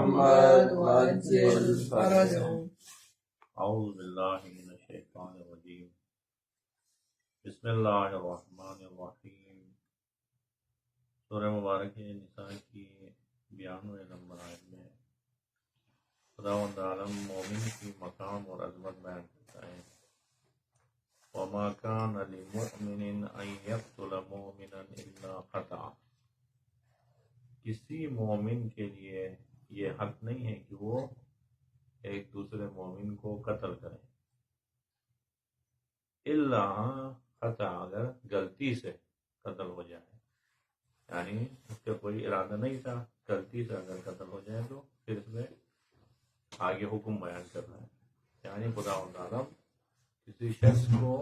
محمد وعجل فرجهم۔ اعوذ باللہ من الشیطان الرجیم، بسم اللہ الرحمن الرحیم۔ سورہ مبارک نساء کی 92 نمبر آیت میں خداوند عالم مومن کی مقام اور عظمت بیان کرتا ہے۔ وما كان لمؤمن ان يقتل مؤمنا الا خطأ، کسی مومن کے لیے یہ حق نہیں ہے کہ وہ ایک دوسرے مومن کو قتل کرے، الا خطأ، اگر غلطی سے قتل ہو جائے، یعنی اس کا کوئی ارادہ نہیں تھا، غلطی سے اگر قتل ہو جائے تو پھر اس میں آگے حکم بیان کرنا ہے۔ یعنی خداوند عالم کسی شخص کو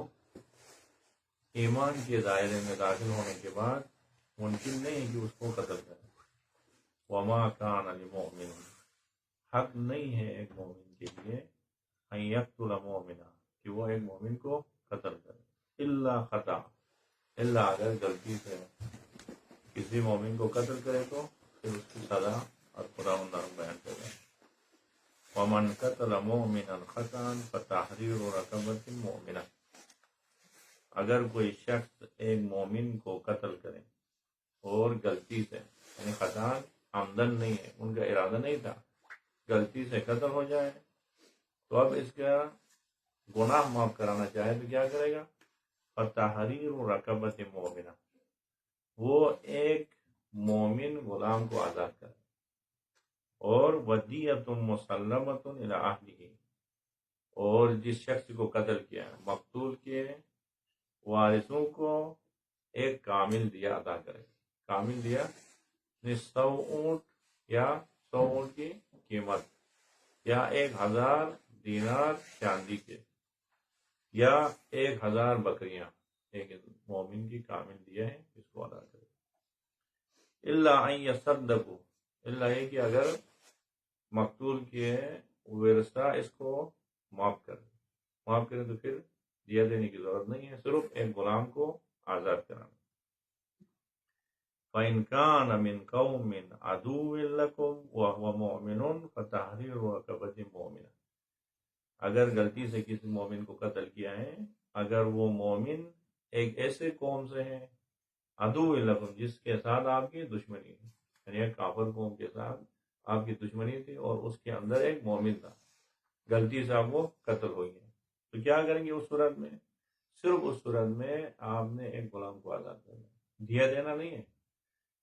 ایمان کے دائرے میں داخل ہونے کے بعد ممکن نہیں ہے کہ اس کو قتل کرے۔ وما كان لمؤمن، حق نہیں ہے ایک مومن کے لیے ان یقتل مؤمنا، کہ وہ ایک مومن کو قتل کرے، الا خطأ، الا اگر غلطی سے کسی مومن کو قتل کرے تو پھر اس کی سزا اور خداوند بیان کرے۔ ومن قتل مؤمنا خطأ فتحرير رقبة مؤمنة، اگر کوئی شخص ایک مومن کو قتل کرے اور غلطی سے، یعنی خطأ عمدن نہیں ہے، ان کا ارادہ نہیں تھا، غلطی سے قتل ہو جائے تو اب اس کا گناہ معاف کرانا چاہے تو کیا کرے گا؟ فتحریر رقبۃ مؤمنہ، وہ ایک مومن غلام کو آزاد کرے، اور ودیۃ مسلمۃ الی اہلہ، اور جس شخص کو قتل کیا ہے مقتول کے وارثوں کو ایک کامل دیا ادا کرے۔ کامل دیا 100 اونٹ یا 100 اونٹ کی قیمت، یا 1000 دینار چاندی کے، یا 1000 بکریاں، ایک مومن کی کامل دیا ہے اس کو ادا کرے۔ الا ان یصدقوا، الا یہ کہ اگر مقتول کے ورثہ اس کو معاف کرے تو پھر دیا دینے کی ضرورت نہیں ہے، صرف ایک غلام کو آزاد کرانا۔ فَإِنْ كَانَ مِنْ قَوْمٍ عَدُوٍّ لَكُمْ وَهُوَ مُؤْمِنٌ فَتَحْرِيرُ رَقَبَةٍ مُؤْمِنَةٍ، اگر غلطی سے کسی مومن کو قتل کیا ہے، اگر وہ مومن ایک ایسے قوم سے ہے عدو لکم، جس کے ساتھ آپ کی دشمنی ہے، یعنی ایک کافر قوم کے ساتھ آپ کی دشمنی تھی اور اس کے اندر ایک مومن تھا، غلطی سے آپ وہ قتل ہوئی ہے، تو کیا کریں گے اس صورت میں؟ صرف اس صورت میں آپ نے ایک غلام کو آزاد کرنا، دیا دینا نہیں ہے،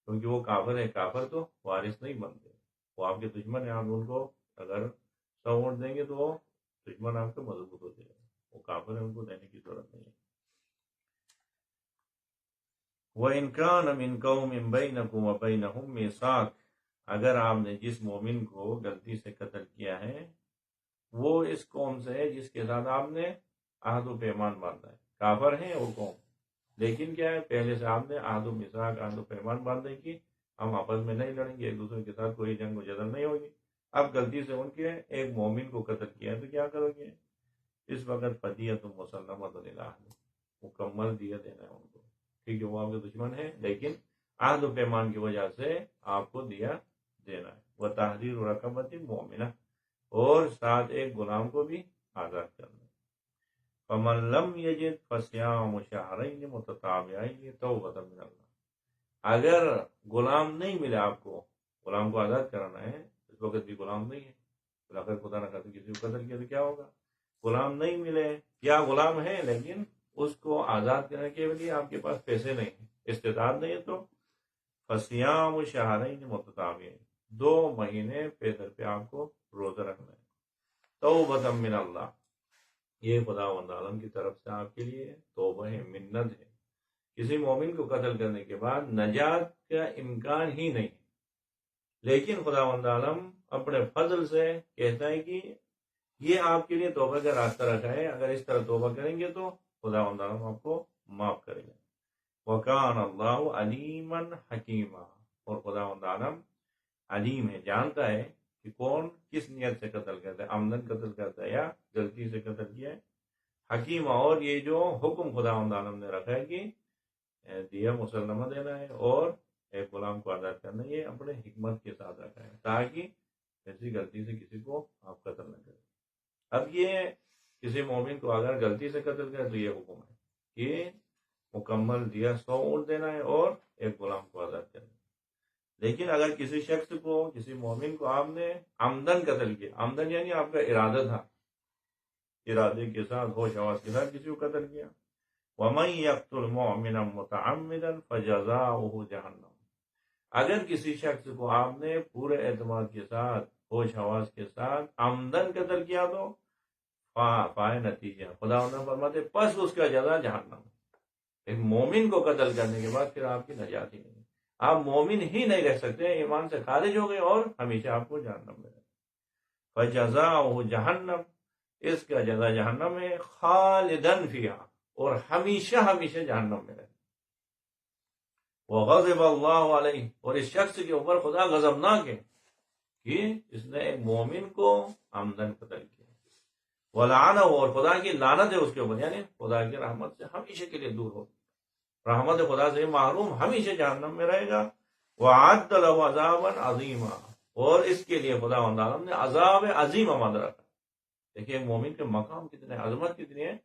کیونکہ وہ کافر ہے، کافر تو وارث نہیں بنتے، وہ آپ کے دشمن ہیں، آپ ان کو اگر 100 اونٹ دیں گے تو وہ دشمن آپ کے مضبوط ہو جائے گا، وہ کافر ہے، ان کو دینے کی ضرورت نہیں ہے۔ وَإِنْ كَانَ مِنْ قَوْمٍ بَيْنَكُمْ وَبَيْنَهُمْ مِيثَاقٌ، اگر آپ نے جس مومن کو غلطی سے قتل کیا ہے وہ اس قوم سے ہے جس کے ساتھ آپ نے عہد و پیمان باندھا ہے، کافر ہیں وہ قوم، لیکن کیا ہے پہلے سے آپ نے عہد و میثاق، عہد و پیمان باندھے کہ ہم آپس میں نہیں لڑیں گے، ایک دوسرے کے ساتھ کوئی جنگ و جدل نہیں ہوگی، اب غلطی سے ان کے ایک مومن کو قتل کیا ہے تو کیا کرو گے؟ اس وقت فدیۃ مسلمۃ الی اہلہ، مکمل دیہ دینا ہے ان کو، ٹھیک ہے وہ آپ کے دشمن ہیں لیکن عہد و پیمان کی وجہ سے آپ کو دیہ دینا ہے۔ وتحریر رقبۃ مؤمنہ، اور ساتھ ایک غلام کو بھی آزاد کرنا ہے۔ فمن لم یجد فصیام شہرین متتابعین توبۃ من اللہ، اگر غلام نہیں ملے آپ کو، غلام کو آزاد کرانا ہے، اس وقت بھی غلام نہیں ہے، پھر اگر خدا نہ کرے کسی کو قتل کیا تو کیا ہوگا؟ غلام نہیں ملے، یا غلام ہے لیکن اس کو آزاد کرنے کے لیے آپ کے پاس پیسے نہیں ہیں، استطاعت نہیں ہے، تو فصیام شہرین متتابعین، 2 مہینے پہ در پہ آپ کو روزہ رکھنا ہے۔ توبۃ من اللہ، یہ خداوند عالم کی طرف سے آپ کے لیے توبہ ہے، منت ہے۔ کسی مومن کو قتل کرنے کے بعد نجات کا امکان ہی نہیں، لیکن خداوند عالم اپنے فضل سے کہتا ہے کہ یہ آپ کے لیے توبہ کا راستہ رکھا ہے، اگر اس طرح توبہ کریں گے تو خداوند عالم آپ کو معاف کرے گا۔ وَكَانَ اللَّهُ عَلِيمًا حَكِيمًا، اور خداوند عالم علیم ہے، جانتا ہے کہ کون کس نیت سے قتل کرتا ہے، عمدن قتل کرتا ہے یا غلطی سے قتل کیا ہے۔ حکیم، اور یہ جو حکم خداوند عالم نے رکھا ہے کہ دیہ مسلمہ دینا ہے اور ایک غلام کو آزاد کرنا ہے، یہ اپنے حکمت کے ساتھ رکھا ہے تاکہ ایسی غلطی سے کسی کو آپ قتل نہ کریں۔ اب یہ کسی مومن کو اگر غلطی سے قتل کرے تو یہ حکم ہے کہ مکمل دیہ 100 اونٹ دینا ہے اور ایک غلام کو آزاد کرنا ہے۔ لیکن اگر کسی شخص کو، کسی مومن کو آپ نے عمدن قتل کیا، عمدن یعنی آپ کا ارادہ تھا، ارادے کے ساتھ، ہوش حواس کے ساتھ کسی کو قتل کیا، وَمَن يَقْتُلْ مُؤْمِنًا مُتَعَمِّدًا فَجَزَاؤُهُ جَهَنَّمُ، اگر کسی شخص کو آپ نے پورے اعتماد کے ساتھ، ہوش حواس کے ساتھ عمدن قتل کیا تو پائے نتیجہ، خدا فرماتے پس اس کا جزا جہنم۔ ایک مومن کو قتل کرنے کے بعد پھر آپ کی نجات ہی نہیں، آپ مومن ہی نہیں رہ سکتے، ایمان سے خارج ہو گئے اور ہمیشہ آپ کو جہنم میں رہے۔ فَجَزَاؤُهُ جَهَنَّمُ، اس کا جزا جہنم ہے، خالدن فیہا، اور ہمیشہ ہمیشہ جہنم میں رہے۔ وَغَضِبَ اللَّهُ عَلَيْهِ، اور اس شخص کے اوپر خدا غضبناک ہے کہ اس نے ایک مومن کو عمدن قتل کیا۔ وَلَعَنَهُ، اور خدا کی لعنت ہے اس کے اوپر، یعنی خدا کی رحمت سے ہمیشہ کے لیے دور ہو، رحمت خدا سے محروم، ہمیشہ جہنم میں رہے گا۔ وَعَدَّ لَهُ عَذَابًا عَظِيمًا، اور اس کے لیے خدا تعالیٰ نے عذاب عظیم آمد رکھا۔ دیکھیے مومن کے مقام کتنے، عظمت کتنی ہے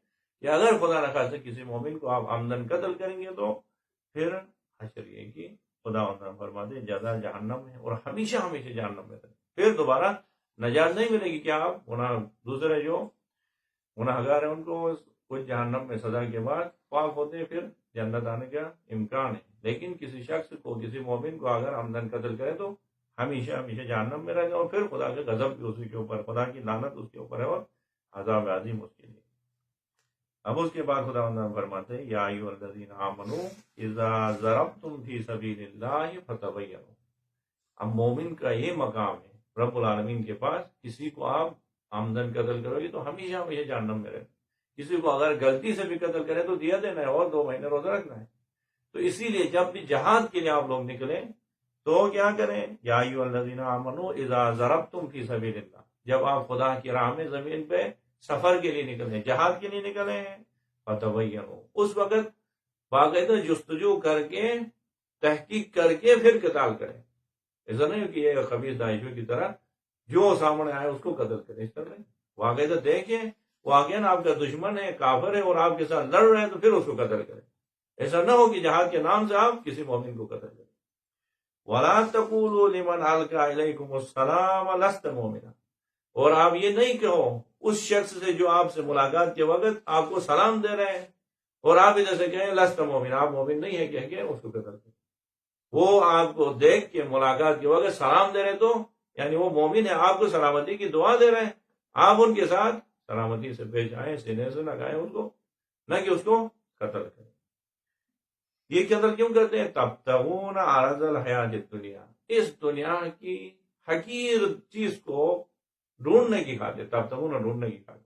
کہ اگر خدا نہ خواستہ کسی مومن کو آپ عمدن قتل کریں گے تو پھر حشر یہ کہ خدا فرماتے جزا جہنم ہے اور ہمیشہ ہمیشہ جہنم میں رہے، پھر دوبارہ نجات نہیں ملے گی۔ کیا آپ گناہ، دوسرے جو گناہ گار ہیں ان کو کچھ جہنم میں سزا کے بعد پاک ہوتے ہیں، پھر جنت آنے کا امکان ہے، لیکن کسی شخص کو، کسی مومن کو اگر عمدن قتل کرے تو ہمیشہ ہمیشہ جہنم میں رہے گا، اور پھر خدا کا غضب بھی اسی کے اوپر، خدا کی لعنت اس کے اوپر ہے اور عذاب عظیم اس کے لیے۔ اب اس کے بعد خدا فرماتے ہیں یا ایھا الذین آمنوا اذا ضربتم فی سبیل اللہ فتبینوا، اب مومن کا یہ مقام ہے رب العالمین کے پاس، کسی کو آپ عمدن قتل کرو گے تو ہمیشہ ہمیشہ جہنم میں رہے، کسی کو اگر غلطی سے بھی قتل کرے تو دیا دینا ہے اور 2 مہینے روزہ رکھنا ہے۔ تو اسی لیے جب بھی جہاد کے لیے آپ لوگ نکلیں تو کیا کریں، یا ایھا الذین آمنوا اذا ضربتم فی سبیل اللہ، جب آپ خدا کی راہ میں زمین پہ سفر کے لیے نکلے، جہاد کے لیے نکلے ہیں، فتبینوا، اس وقت باقاعدہ جستجو کر کے، تحقیق کر کے پھر قتال کریں، ایسا نہیں کہ یہ خبیث داعشیوں کی طرح جو سامنے آئے اس کو قتل کریں، اس طرح نہیں، باقاعدہ دیکھیں واقعاً آپ کا دشمن ہے، کافر ہے اور آپ کے ساتھ لڑ رہے ہیں تو پھر اس کو قتل کریں، ایسا نہ ہو کہ جہاد کے نام سے آپ کسی مومن کو قتل کریں۔ وَلَا تَقُولُوا لِمَنْ أَلْقَىٰ إِلَيْكُمُ السَّلَامَ لَسْتَ مُؤْمِنًا، اور آپ یہ نہیں کہو اس شخص سے جو آپ سے ملاقات کے وقت آپ کو سلام دے رہے ہیں اور آپ ادھر سے کہیں لست مومن، آپ مومن نہیں ہے، کہہ کے اس کو قتل کریں۔ وہ آپ کو دیکھ کے ملاقات کے وقت سلام دے رہے تو یعنی وہ مومن ہے، آپ کو سلامتی کی دعا دے رہے ہیں، آپ ان کے ساتھ سلامتی سے پیش آئیں، سینے سے لگائیں ان کو، نہ کہ اس کو قتل کریں۔ یہ قتل کیوں کرتے ہیں؟ تبتغون عرض الحیات الدنیا، اس دنیا کی حقیر چیز کو ڈھونڈنے کی خاطر، تبتغون ڈھونڈنے کی خاطر۔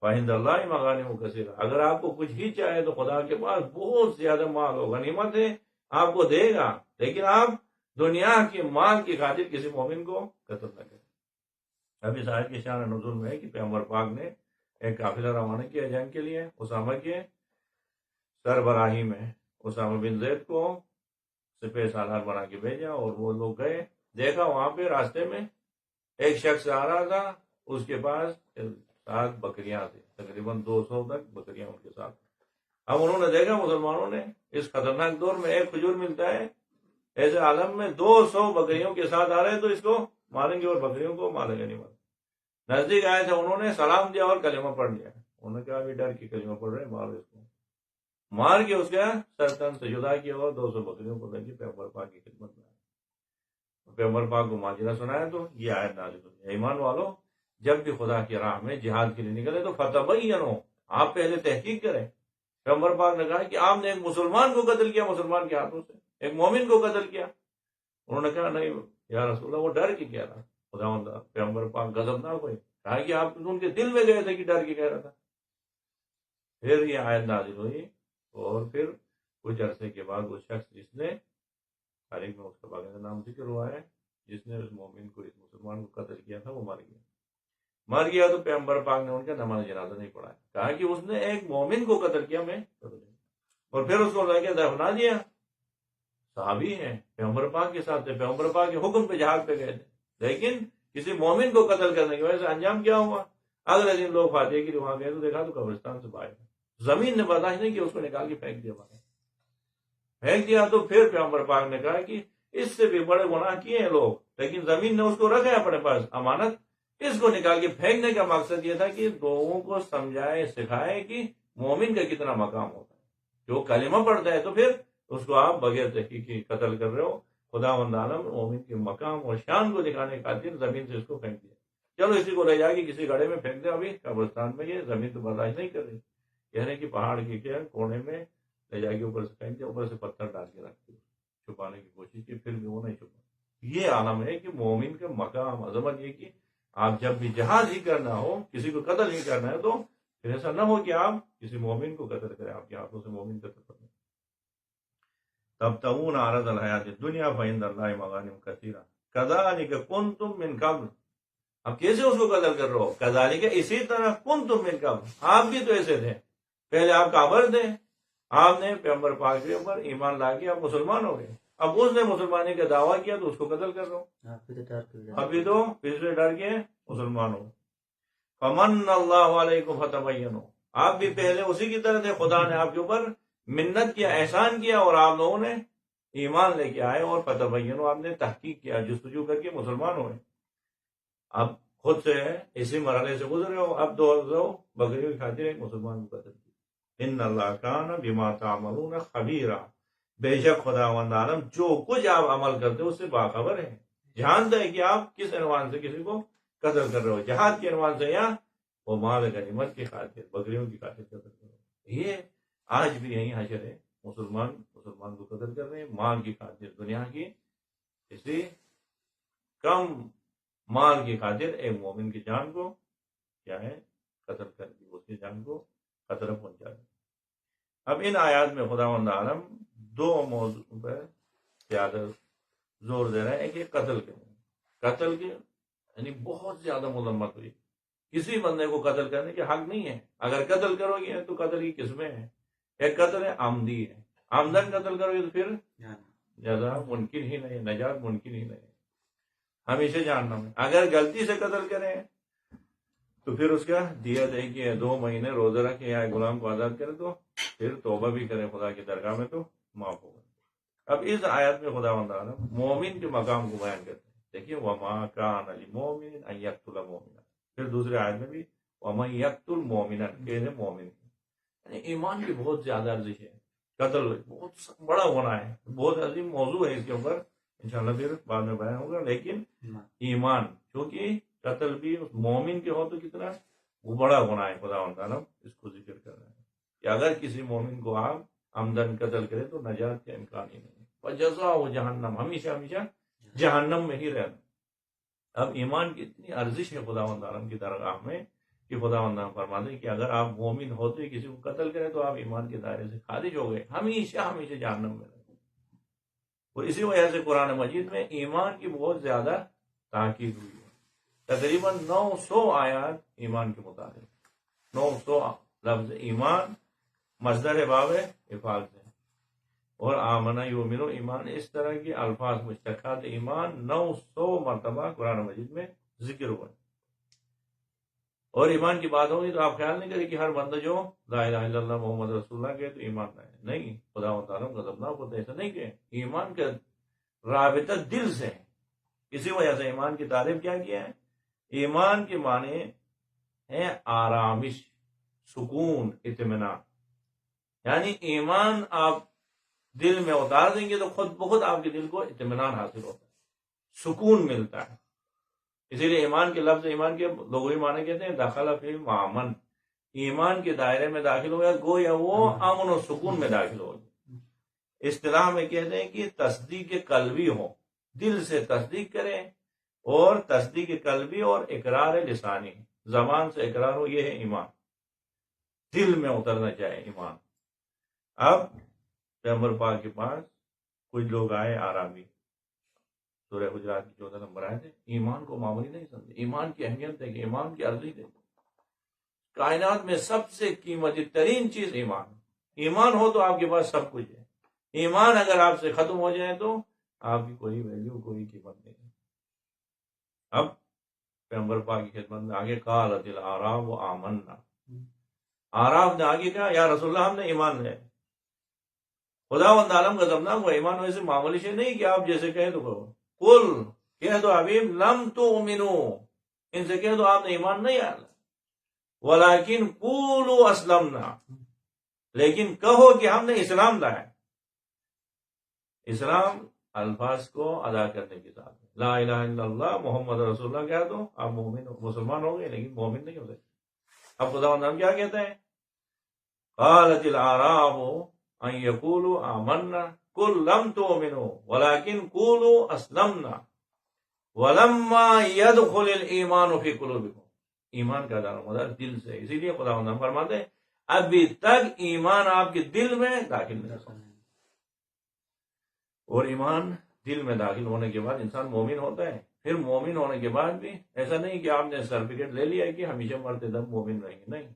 فعند اللہ مغانم کثیرہ، اگر آپ کو کچھ ہی چاہے تو خدا کے پاس بہت زیادہ مال ہو، غنیمت ہے، آپ کو دے گا، لیکن آپ دنیا کے مال کی خاطر کسی مومن کو قتل نہ کریں۔ اب اس آیت کی شان نزول میں ہے کہ پیغمبر پاک نے ایک قافلہ روانہ کیا جنگ کے لیے، اسامہ کے سربراہی میں اسامہ بن زید کو سپہ سالار بنا کے بھیجا، اور وہ لوگ گئے، دیکھا وہاں پہ راستے میں ایک شخص آ رہا تھا، اس کے پاس 7 بکریاں تھیں، تقریباً 200 تک بکریاں ان کے ساتھ۔ اب انہوں نے دیکھا مسلمانوں نے اس خطرناک دور میں ایک کھجور ملتا ہے، ایسے عالم میں 200 بکریوں کے ساتھ آ رہے ہیں تو اس کو ماریں گے اور بکریوں کو ماریں گے نہیں ماریں۔ نزدیک آئے تھے، انہوں نے سلام دیا اور کلمہ پڑھ لیا، انہوں نے کہا ابھی ڈر کی کلمہ پڑھ رہے ہیں، مارو اس کو، مار کے اس کا سر تن سے جدا کیا اور 200 بکریوں کو لے کے پیغمبر پاک کی خدمت میں آئے، پیغمبر پاک کو ماجرہ سنایا تو یہ آیت نازل ہوئی، ایمان والو جب بھی خدا کی راہ میں جہاد کے لیے نکلے تو فتبینوا، آپ پہلے تحقیق کریں۔ پیغمبر پاک نے کہا کہ آپ نے ایک مسلمان کو قتل کیا، مسلمان کے ہاتھوں سے ایک مومن کو قتل کیا، انہوں نے کہا نہیں یا رسول اللہ وہ ڈر کے کیا تھا، خدا پیغمبر پاک غضبناک ہوئے، کہا کہ آپ ان کے دل میں گئے تھے کہ ڈر کے کہہ رہا تھا۔ پھر یہ آیت نازل ہوئی، اور پھر کچھ عرصے کے بعد وہ شخص جس نے تاریخ میں اس کا باقاعدہ نام ذکر ہوا ہے، جس نے اس مومن کو، اس مسلمان کو قتل کیا تھا، وہ مر گیا تو پیغمبر پاک نے ان کا نماز جنازہ نہیں پڑھایا، کہا کہ اس نے ایک مومن کو قتل کیا، میں قتل کیا، اور پھر اس کو لے کے دفنا دیا۔ صحابی ہیں، پیغمبر پاک کے ساتھ تھے، پیغمبر پاک کے حکم پہ جہاد پہ گئے تھے، لیکن کسی مومن کو قتل کرنے کی وجہ سے انجام کیا ہوا؟ اگلے دن لوگ فاتحہ کے لیے وہاں گئے تو دیکھا تو قبرستان سے باہر زمین نے برداشت نہیں کیا، اس کو نکال کے پھینک دیا تو پھر پیغمبر پاک نے کہا کہ اس سے بھی بڑے گناہ کیے ہیں لوگ، لیکن زمین نے اس کو رکھا ہے اپنے پاس امانت، اس کو نکال کے پھینکنے کا مقصد یہ تھا کہ لوگوں کو سمجھائے سکھائے کہ مومن کا کتنا مقام ہوتا ہے۔ جو کلمہ پڑھتا ہے تو پھر اس کو آپ بغیر تحقیقی قتل کر رہے ہو۔ خداوند عالم مومن کے مقام اور شان کو دکھانے خاطر زمین سے اس کو پھینک دیا۔ چلو اسی کو لے جا کے کسی گڑھے میں پھینک دیں، ابھی قبرستان میں یہ زمین تو برداشت نہیں کر رہی، کہہ رہے ہیں کہ پہاڑ کے کیا کونے میں لے جا کے اوپر سے پھینک دیا، اوپر سے پتھر ڈال کے رکھ دیا، چھپانے کی کوشش کی، پھر بھی وہ نہیں چھپا۔ یہ عالم ہے کہ مومن کا مقام عظمت یہ کہ آپ جب بھی جہاد ہی کرنا ہو، کسی کو قتل ہی کرنا ہے، تو پھر ایسا نہ ہو کہ آپ کسی مومن کو قتل کریں، آپ کے ہاتھوں سے مومن قتل کریں۔ تبتغون عرض الحیات الدنیا فعند اللہ مغانم کثیرہ کذالک کنتم من قبل۔ اب کیسے اس کو قتل کر رہے ہو؟ کذالک اسی طرح کنتم من قبل، آپ بھی تو ایسے تھے، پہلے آپ کافر تھے، آپ نے پیغمبر پاک کے اوپر ایمان لا کے آپ مسلمان ہو گئے، اب اس نے مسلمانی کا دعویٰ کیا تو اس کو قتل کر رہا ہوں، ابھی تو پھر سے ڈر کے مسلمان ہو۔ فمن اللہ علیکم فتبینوا، آپ بھی پہلے اسی کی طرح تھے، خدا نے آپ کے اوپر منت کیا، احسان کیا، اور آپ لوگوں نے ایمان لے کے آئے اور فتبینوا، آپ نے تحقیق کیا، جستجو کر کے مسلمان ہوئے۔ اب خود سے اسی مرحلے سے گزرے ہو، اب دو بکریوں کی خاطر ایک مسلمان کو قتل کیا۔ ان اللہ کان بما تعملون خبیرا، بے شک خداوند عالم جو کچھ آپ عمل کرتے ہو اس سے باخبر ہے، جانتا ہے کہ آپ کس عنوان سے کسی کو قتل کر رہے ہو، جہاد کے عنوان سے یا وہ مال غنیمت کی خاطر، بکریوں کی خاطر قتل کر رہے ہو۔ یہ آج بھی یہی حشر ہے، مسلمان کو قتل کر رہے ہیں مال کی خاطر، دنیا کی کسی کم مال کی خاطر ایک مومن کی جان کو کیا ہے قتل کر دی، اس کی جان کو خطرہ پہنچا دی۔ اب ان آیات میں خداوند عالم دو موضوع پر زیادہ زور دے رہے ہیں کہ قتل کے یعنی بہت زیادہ مذمت ہوئی، کسی بندے کو قتل کرنے کے حق نہیں ہے، اگر قتل کرو گے تو قتل کی قسمیں ہیں، ایک قتل ہے عمدی ہے، عمدن قتل کرو گے تو پھر جزا ممکن ہی نہیں، نجات ممکن ہی نہیں، ہمیشہ جاننا ہے۔ اگر غلطی سے قتل کریں تو پھر اس کا دیت ہے کہ 2 مہینے روزہ رکھے یا غلام کو آزاد کرے، تو پھر توبہ بھی کرے خدا کی درگاہ میں تو معاف ہوگا۔ اب اس آیت میں خداوند عالم مومن کے مقام کو بیان کرتے ہیں، دیکھیے وما کان للمؤمن ان یقتل مؤمنا، پھر دوسرے آیت میں بھی ومن یقتل مؤمنا، کہتے ہیں مومن، یعنی ایمان کی بہت زیادہ ارزش ہے، قتل بہت بڑا گناہ ہے، بہت عظیم موضوع ہے، اس کے اوپر انشاءاللہ پھر بعد میں بیان ہوگا۔ لیکن ایمان کیونکہ قتل بھی مومن کے ہو تو کتنا وہ بڑا گناہ ہے، خداوند عالم اس کو ذکر کر رہے ہیں کہ اگر کسی مومن کو آپ عمدن قتل کرے تو نجات کا امکان ہی نہیں، وجزاؤ جہنم، ہمیشہ جہنم میں ہی رہنا۔ اب ایمان کی اتنی ارزش ہے خداوند عالم کی درگاہ میں کہ خداوند عالم فرماتے ہیں کہ اگر آپ مومن ہوتے کسی کو قتل کریں تو آپ ایمان کے دائرے سے خارج ہو گئے، ہمیشہ جہنم میں رہے۔ اور اسی وجہ سے قرآن مجید میں ایمان کی بہت زیادہ تاکید ہوئی ہے، تقریباً 900 آیات ایمان کے متعلق، 900 لفظ ایمان مصدر باب افعال سے، اور آمنہ یؤمنو ایمان، اس طرح کی الفاظ مشتقات ایمان 900 مرتبہ قرآن مجید میں ذکر ہوا ہے۔ اور ایمان کی بات ہوگی تو آپ خیال نہیں کریں کہ ہر بندہ جو لا الہ الا اللہ محمد رسول اللہ کہے تو ایمان لائے، نہیں، خداوند تعالیٰ غضبناک ہوتا ہے، ایسا نہیں کہ ایمان کا رابطہ دل سے ہے۔ اسی وجہ سے ایمان کی تعریف کیا ہے؟ ایمان کے معنی ہے آرامش، سکون، اطمینان، یعنی ایمان آپ دل میں اتار دیں گے تو خود بخود آپ کے دل کو اطمینان حاصل ہوتا ہے، سکون ملتا ہے۔ اسی لیے ایمان کے لفظ ایمان کے لغوی معنی کہتے ہیں داخلہ فی معمن، ایمان کے دائرے میں داخل ہو گیا، گویا وہ امن و سکون میں داخل ہو گیا۔ اصطلاح میں کہتے ہیں کہ تصدیق قلبی ہو، دل سے تصدیق کریں، اور تصدیق قلبی اور اقرار لسانی، زبان سے اقرار ہو، یہ ہے ایمان، دل میں اترنا چاہے ایمان۔ اب پیغمبر پاک کے پاس کچھ لوگ آئے آرامی، سورہ حجرات کی 14 نمبر آئے تھے، ایمان کو معمولی نہیں سمجھے، ایمان کی اہمیت ہے کہ ایمان کی ارزش دیکھو، کائنات میں سب سے قیمتی ترین چیز ایمان ہو تو آپ کے پاس سب کچھ ہے، ایمان اگر آپ سے ختم ہو جائے تو آپ کی کوئی ویلیو، کوئی قیمت نہیں ہے۔ اب پیغمبر پاک کی خدمت میں آگے قالت الاعراب آمنا، آراف نے آگے کہا یا رسول اللہ ہم نے ایمان لے. خداوند عالم غضبناک ہوا، ایمان ویسے معمولی شے نہیں کہ آپ جیسے کہیں تو کہو. قل کہہ دو حبیب لم تؤمنو، ان سے کہہ دو آپ نے ایمان نہیں آیا، ولیکن قولوا اسلمنا، لیکن کہو کہ ہم نے اسلام لایا. اسلام الفاظ کو ادا کرنے کے ساتھ لا الہ الا اللہ محمد رسول اللہ کہہ دو، آپ مومن مسلمان ہو گئے لیکن مومن نہیں ہو سکتے. اب خداوند ہم کیا کہتے ہیں؟ قالت الاعراب ان یقولوا آمنا قل لم تؤمنوا ولكن قولوا اسلمنا ولما يدخل الايمان في قلوبكم. ایمان کا دار و مدار دل سے، اسی لیے خداوند ہم فرماتے ہیں ابھی تک ایمان آپ کے دل میں داخل نہیں ہوا. اور ایمان دل میں داخل ہونے کے بعد انسان مومن ہوتا ہے. پھر مومن ہونے کے بعد بھی ایسا نہیں کہ آپ نے سرٹیفکیٹ لے لیا ہے کہ ہمیشہ مرتے دم مومن رہیں گے، نہیں.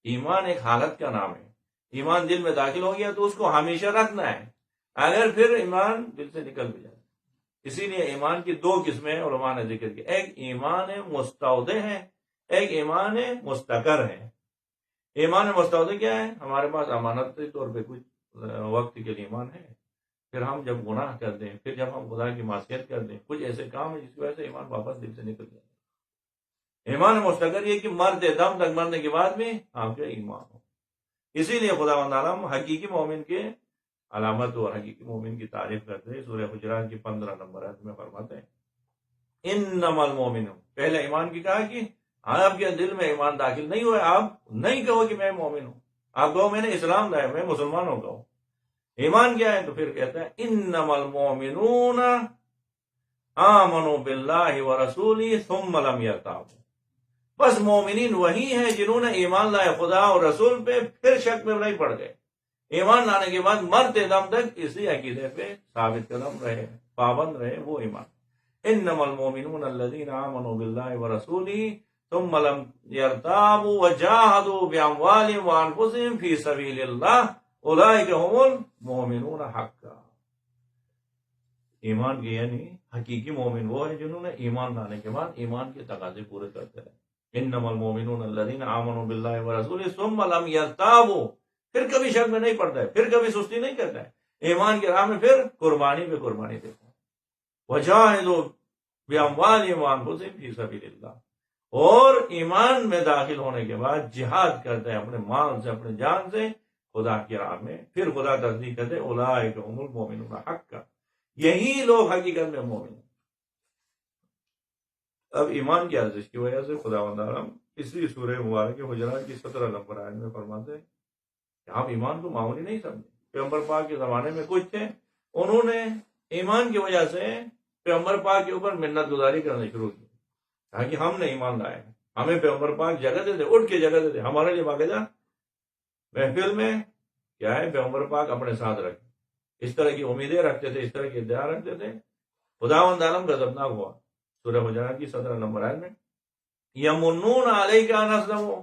ایمان ایک حالت کا نام ہے. ایمان دل میں داخل ہو گیا تو اس کو ہمیشہ رکھنا ہے، اگر پھر ایمان دل سے نکل بھی جائے. اسی لیے ایمان کی دو قسمیں علماء نے ذکر کی، ایک ایمان مستودع ہے، ایک ایمان مستقر ہے. ایمان مستودع کیا ہے؟ ہمارے پاس امانت کے طور پہ کچھ وقت کے لیے ایمان ہے، پھر ہم جب گناہ کر دیں، پھر جب ہم خدا کی معصیت کر دیں، کچھ ایسے کام ہیں جس کی وجہ سے ایمان واپس دل سے نکل جائے. ایمان مستقر یہ کہ مرتے دم تک مرنے کے بعد بھی آپ کا ایمان ہو. اسی لیے خداوند عالم حقیقی مومن کے علامت اور حقیقی مومن کی تعریف کرتے ہیں. سورہ حجرات کی 15 نمبر آیت میں فرماتے ہیں انما المؤمنون، پہلے ایمان کی کہا کہ آپ کے دل میں ایمان داخل نہیں ہوا، آپ نہیں کہو کہ میں مومن ہوں، آپ کہو میں نے اسلام لایا، میں مسلمان ہو گا. ایمان کیا ہے؟ تو پھر کہتا ہے انما المؤمنون آمنوا باللہ ورسولہ ثم لم یرتابوا. بس مومنین وہی ہیں جنہوں نے ایمان لایا خدا اور رسول پہ، پھر شک میں نہیں پڑ گئے. ایمان لانے کے بعد مرتے دم تک اسی عقیدے پہ ثابت قدم رہے، پابند رہے، وہ ایمان. انما المؤمنون الذین آمنوا باللہ ورسولہ ثم لم یرتابوا وجاہدوا باموالہم وانفسہم فی سبیل اللہ اولئک هم المؤمنون حقا. ایمان کے یعنی حقیقی مومن وہ ہے جنہوں نے ایمان لانے کے بعد ایمان کے تقاضے پورے کرتے رہے. انما المؤمنون الذین آمنوا باللہ ورسولہ ثم لم یرتابوا، پھر کبھی شک میں نہیں پڑتا ہے، پھر کبھی سستی نہیں کرتا ہے، ایمان کے راہ میں پھر قربانی پہ قربانی دیتا ہے. وجاہدوا باموالہم وانفسہم فی سبیل اللہ، اور ایمان میں داخل ہونے کے بعد جہاد کرتا ہے اپنے مال سے، اپنے جان سے خدا کی راہ میں. پھر خدا تصدیق کرتے اولئک هم المؤمنون حقا، یہی لوگ حقیقت میں مومن ہیں. اب ایمان کی ارزش کی وجہ سے خداوند عالم اسی سورہ مبارک حجرات کی 17 نمبر آیت میں فرماتے ہیں کہ آپ ایمان کو معمولی نہیں سمجھے. پیغمبر پاک کے زمانے میں کچھ تھے، انہوں نے ایمان کی وجہ سے پیغمبر پاک کے اوپر منت گزاری کرنا شروع کی، کہا کہ ہم نے ایمان لائے، ہمیں پیغمبر پاک جگہ دیتے، اٹھ کے جگہ دیتے، ہمارے لیے باقاعدہ محفل میں کیا ہے پیغمبر پاک اپنے ساتھ رکھے. اس طرح کی امیدیں رکھتے تھے، اس طرح کی ادعا رکھتے تھے. خداوند عالم غضبناک ہوا. سورہ حجرات کی 17 نمبر آیت میں یمنون علیک ان اسلموا،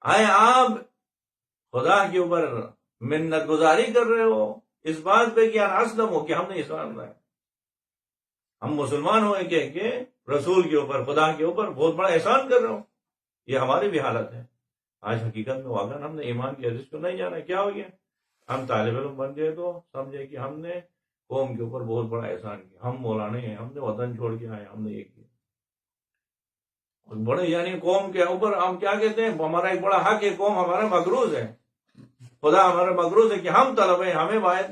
آئے آپ خدا کے اوپر منت گزاری کر رہے ہو اس بات پہ کہ ان اسلموا، کہ ہم نے اسلام لایا، ہم مسلمان ہوئے کہ رسول کے اوپر، خدا کے اوپر بہت بڑا احسان کر رہے ہو. یہ ہماری بھی حالت ہے. آج حقیقت میں واقعا ہم نے ایمان کی ارزش کو نہیں جانا. کیا ہو گیا؟ ہم طالب علم بن گئے تو سمجھے کہ ہم نے قوم کے اوپر بہت بڑا احسان کیا، ہم مولانا ہیں، ہم نے وطن چھوڑ کے آئے، ہم نے یہ کیا. بڑے یعنی قوم کے اوپر ہم کیا کہتے ہیں، ہمارا ایک بڑا حق ہے، قوم ہمارا مغروض ہے، خدا ہمارا مغروض ہے کہ ہم طلب ہیں، ہمیں باید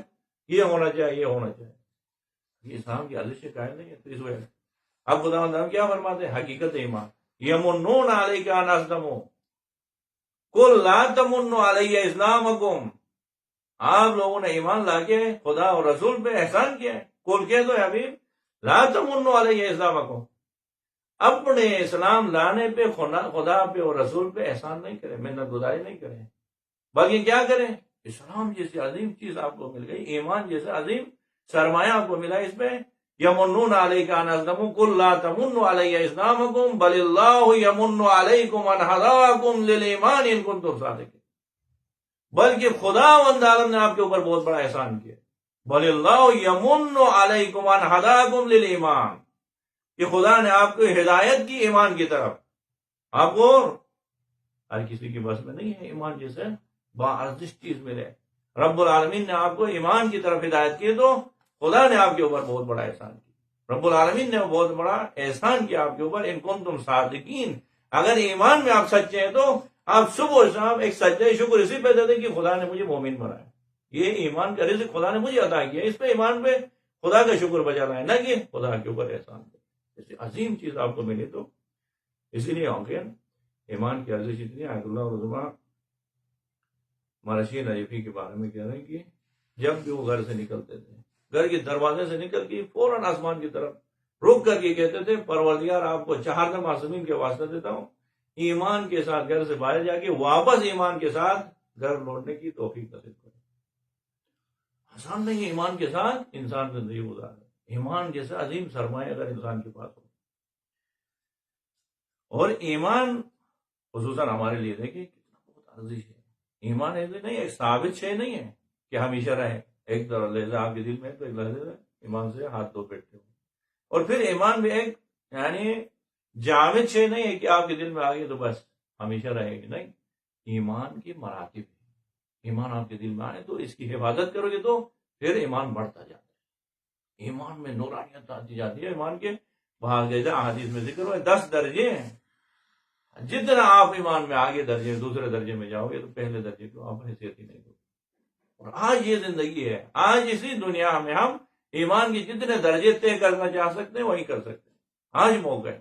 یہ ہونا چاہیے، یہ ہونا چاہیے. یہ اسلام کی ارزش قائل نہیں ہے. تو اس وجہ سے اب خدا ہم کیا فرماتے ہیں؟ حقیقت ایمان. یمنون علیک ان اسلموا قل لا تمنوا علی اسلامکم، آپ لوگوں نے ایمان لا کے خدا اور رسول پہ احسان کیا ہے. قل کہہ دو حبیب لا تمنوا علی اسلامکم، اپنے اسلام لانے پہ خدا پہ اور رسول پہ احسان نہیں کریں، منت گزاری نہیں کریں، بلکہ کیا کریں؟ اسلام جیسی عظیم چیز آپ کو مل گئی، ایمان جیسا عظیم سرمایہ آپ کو ملا، اس پہ یمنون علیک ان اسلموا قل لا تمنوا علی اسلامکم بل اللہ یمن علیکم ان ہداکم للایمان ان کنتم صادقین، بلکہ خداوند عالم نے آپ کے اوپر بہت بڑا احسان کیا. بل اللہ یمن علیکم ان ہداکم للایمان، کہ خدا نے آپ کو ہدایت کی ایمان کی طرف. آپ کو ہر کسی کی بس میں نہیں ہے ایمان جیسے باارزش چیز ملے. رب العالمین نے آپ کو ایمان کی طرف ہدایت کی تو خدا نے آپ کے اوپر بہت بڑا احسان کیا. رب العالمین نے بہت بڑا احسان کیا آپ کے اوپر. ان کنتم صادقین، اگر ایمان میں آپ سچے ہیں تو آپ صبح و شام ایک سجدہ شکر اسی پہ دیتے کہ خدا نے مجھے مومن بنایا، یہ ایمان کا رزق خدا نے مجھے عطا کیا، اس پہ ایمان پہ خدا کا شکر بجا لائے، نہ کہ خدا کے اوپر احسان پہ. ایسی عظیم چیز آپ کو ملی تو اسی لیے ایمان کی ارزش اتنی ہے. آیت اللہ رضوہ مرشی نجفی کے بارے میں کہہ رہے ہیں کہ جب بھی وہ گھر سے نکلتے تھے، گھر کے دروازے سے نکل کے فوراً آسمان کی طرف رک کر کے کہتے تھے پروردگار آپ کو 4 معصومین کے واسطہ دیتا ہوں، ایمان کے ساتھ گھر سے باہر جا کے واپس ایمان کے ساتھ گھر لوٹنے کی توفیق نصیب کرے. آسان نہیں ہے ایمان کے ساتھ انسان زندگی گزارے. ایمان جیسا عظیم سرمایہ اگر انسان کے پاس ہو، اور ایمان خصوصاً ہمارے لیے دیکھیں کتنا بہت ارزش ہے. ایمان ایسے نہیں ہے، ثابت شے نہیں ہے کہ ہمیشہ رہے. ایک لہجہ آپ کے دل میں تو ایک لہجہ ایمان سے ہاتھ دھو بیٹھتے ہو. اور پھر ایمان بھی ایک یعنی جامد شے نہیں ہے کہ آپ کے دل میں آگے تو بس ہمیشہ رہے گی. نہیں، ایمان کی مراتب ہے. ایمان آپ کے دل میں آئے تو اس کی حفاظت کرو گے تو پھر ایمان بڑھتا جاتا ہے. ایمان میں نورانیت آتی جاتی ہے. ایمان کے باقاعدہ احادیث میں ذکر ہوا 10 درجے ہیں. جتنا آپ ایمان میں آگے درجے دوسرے درجے میں جاؤ گے تو پہلے درجے کو آپ حیثیت ہی نہیں دو. اور آج یہ زندگی ہے، آج اسی دنیا میں ہم ایمان کے جتنے درجے طے کرنا چاہ سکتے ہیں وہی کر سکتے ہیں. آج موقع ہے.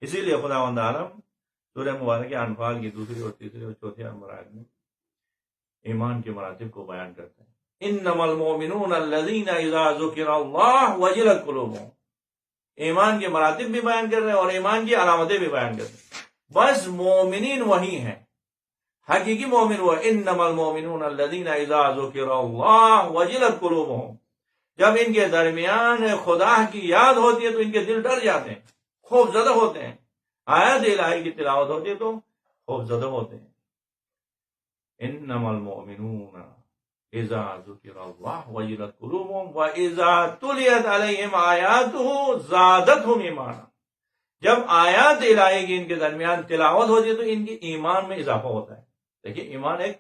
اسی لیے خداوند عالم سورہ مبارکہ انفال کی 2 اور 3 اور 4 نمبر آیت میں ایمان کے مراتب کو بیان کرتا ہے. انما المؤمنون الذین اذا ذکر اللہ وجلت قلوبهم. ایمان کے مراتب بھی بیان کر رہے ہیں اور ایمان کی علامتیں بھی بیان کر رہے ہیں. بس مومنین وہی ہیں، حقیقی مومن وہ انما المؤمنون الذین اذا ذکر اللہ وجلت قلوبهم. جب ان کے درمیان خدا کی یاد ہوتی ہے تو ان کے دل ڈر جاتے ہیں، خوف زدہ ہوتے ہیں. آیات الہی کی تلاوت ہوتی ہے تو خوف زدہ ہوتے ہیں. انما المؤمنون اذا ذکر اللہ وجلت قلوبهم واذا تلیت علیہم آیاتہ زادتہم ایمانا. جب آیات الہی کی ان کے درمیان تلاوت ہوتی ہے تو ان کی ایمان میں اضافہ ہوتا ہے. دیکھیں ایمان ایک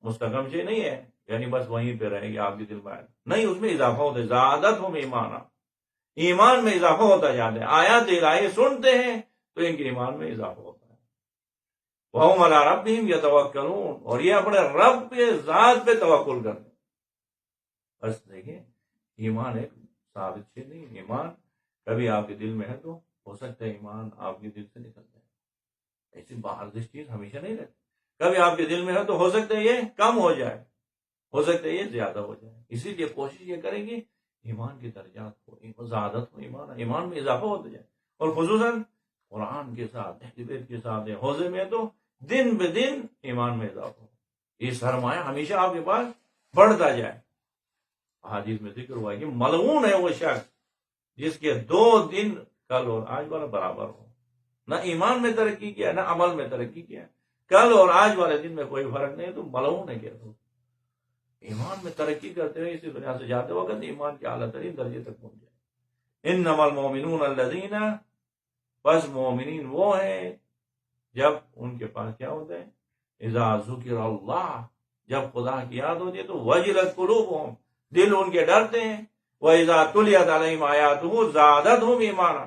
مستحکم شے نہیں ہے یعنی بس وہیں پہ رہے گی آپ کے دل میں، نہیں، اس میں اضافہ ہوتا ہے. زادتہم ایمانا، ایمان میں اضافہ ہوتا جاتا ہے. آیات الہی سنتے ہیں تو ان کے ایمان میں اضافہ ہوتا ہے. وَهُمْ عَلَىٰ رَبِّهِمْ يَتَوَكَّلُونَ، اور یہ اپنے رب کے ذات پہ توکل کرتے ہیں. بس دیکھیں ایمان ایک ثابت شے نہیں. ایمان کبھی آپ کے دل میں ہے تو ہو سکتا ہے ایمان آپ کے دل سے نکل جائے. ایسی باارزش چیز ہمیشہ نہیں رہتی. کبھی آپ کے دل میں ہے تو ہو سکتا ہے یہ کم ہو جائے، ہو سکتا ہے یہ زیادہ ہو جائے. اسی لیے کوشش یہ کریں گے ایمان کے درجات کو زیادت ہو، ایمان میں اضافہ ہوتا جائے. اور خصوصاً قرآن کے ساتھ اہل بیت کے ساتھ حوضے میں تو دن بہ دن ایمان میں اضافہ ہو. یہ سرمایہ ہمیشہ آپ کے پاس بڑھتا جائے. حدیث میں ذکر ہوا کہ ملعون ہے وہ شخص جس کے 2 دن کل اور آج والا برابر ہو. نہ ایمان میں ترقی کیا نہ عمل میں ترقی کیا، کل اور آج والے دن میں کوئی فرق نہیں ہے تو ملعون ہے. کہتے ایمان میں ترقی کرتے ہوئے اسی دنیا سے جاتے وقت ایمان کے اعلیٰ ترین درجے تک پہنچ جائے. انما المؤمنون الذین، بس مومنین وہ ہیں جب ان کے پاس کیا ہوتا ہے، اذا ذکر اللہ، جب خدا کی یاد ہوتی ہے تو وجلت قلوبهم، دل ان کے ڈرتے ہیں. وَإِذَا تُلِيَتْ عَلَيْهِمْ آيَاتُهُ زَادَتْهُمْ ایمانا،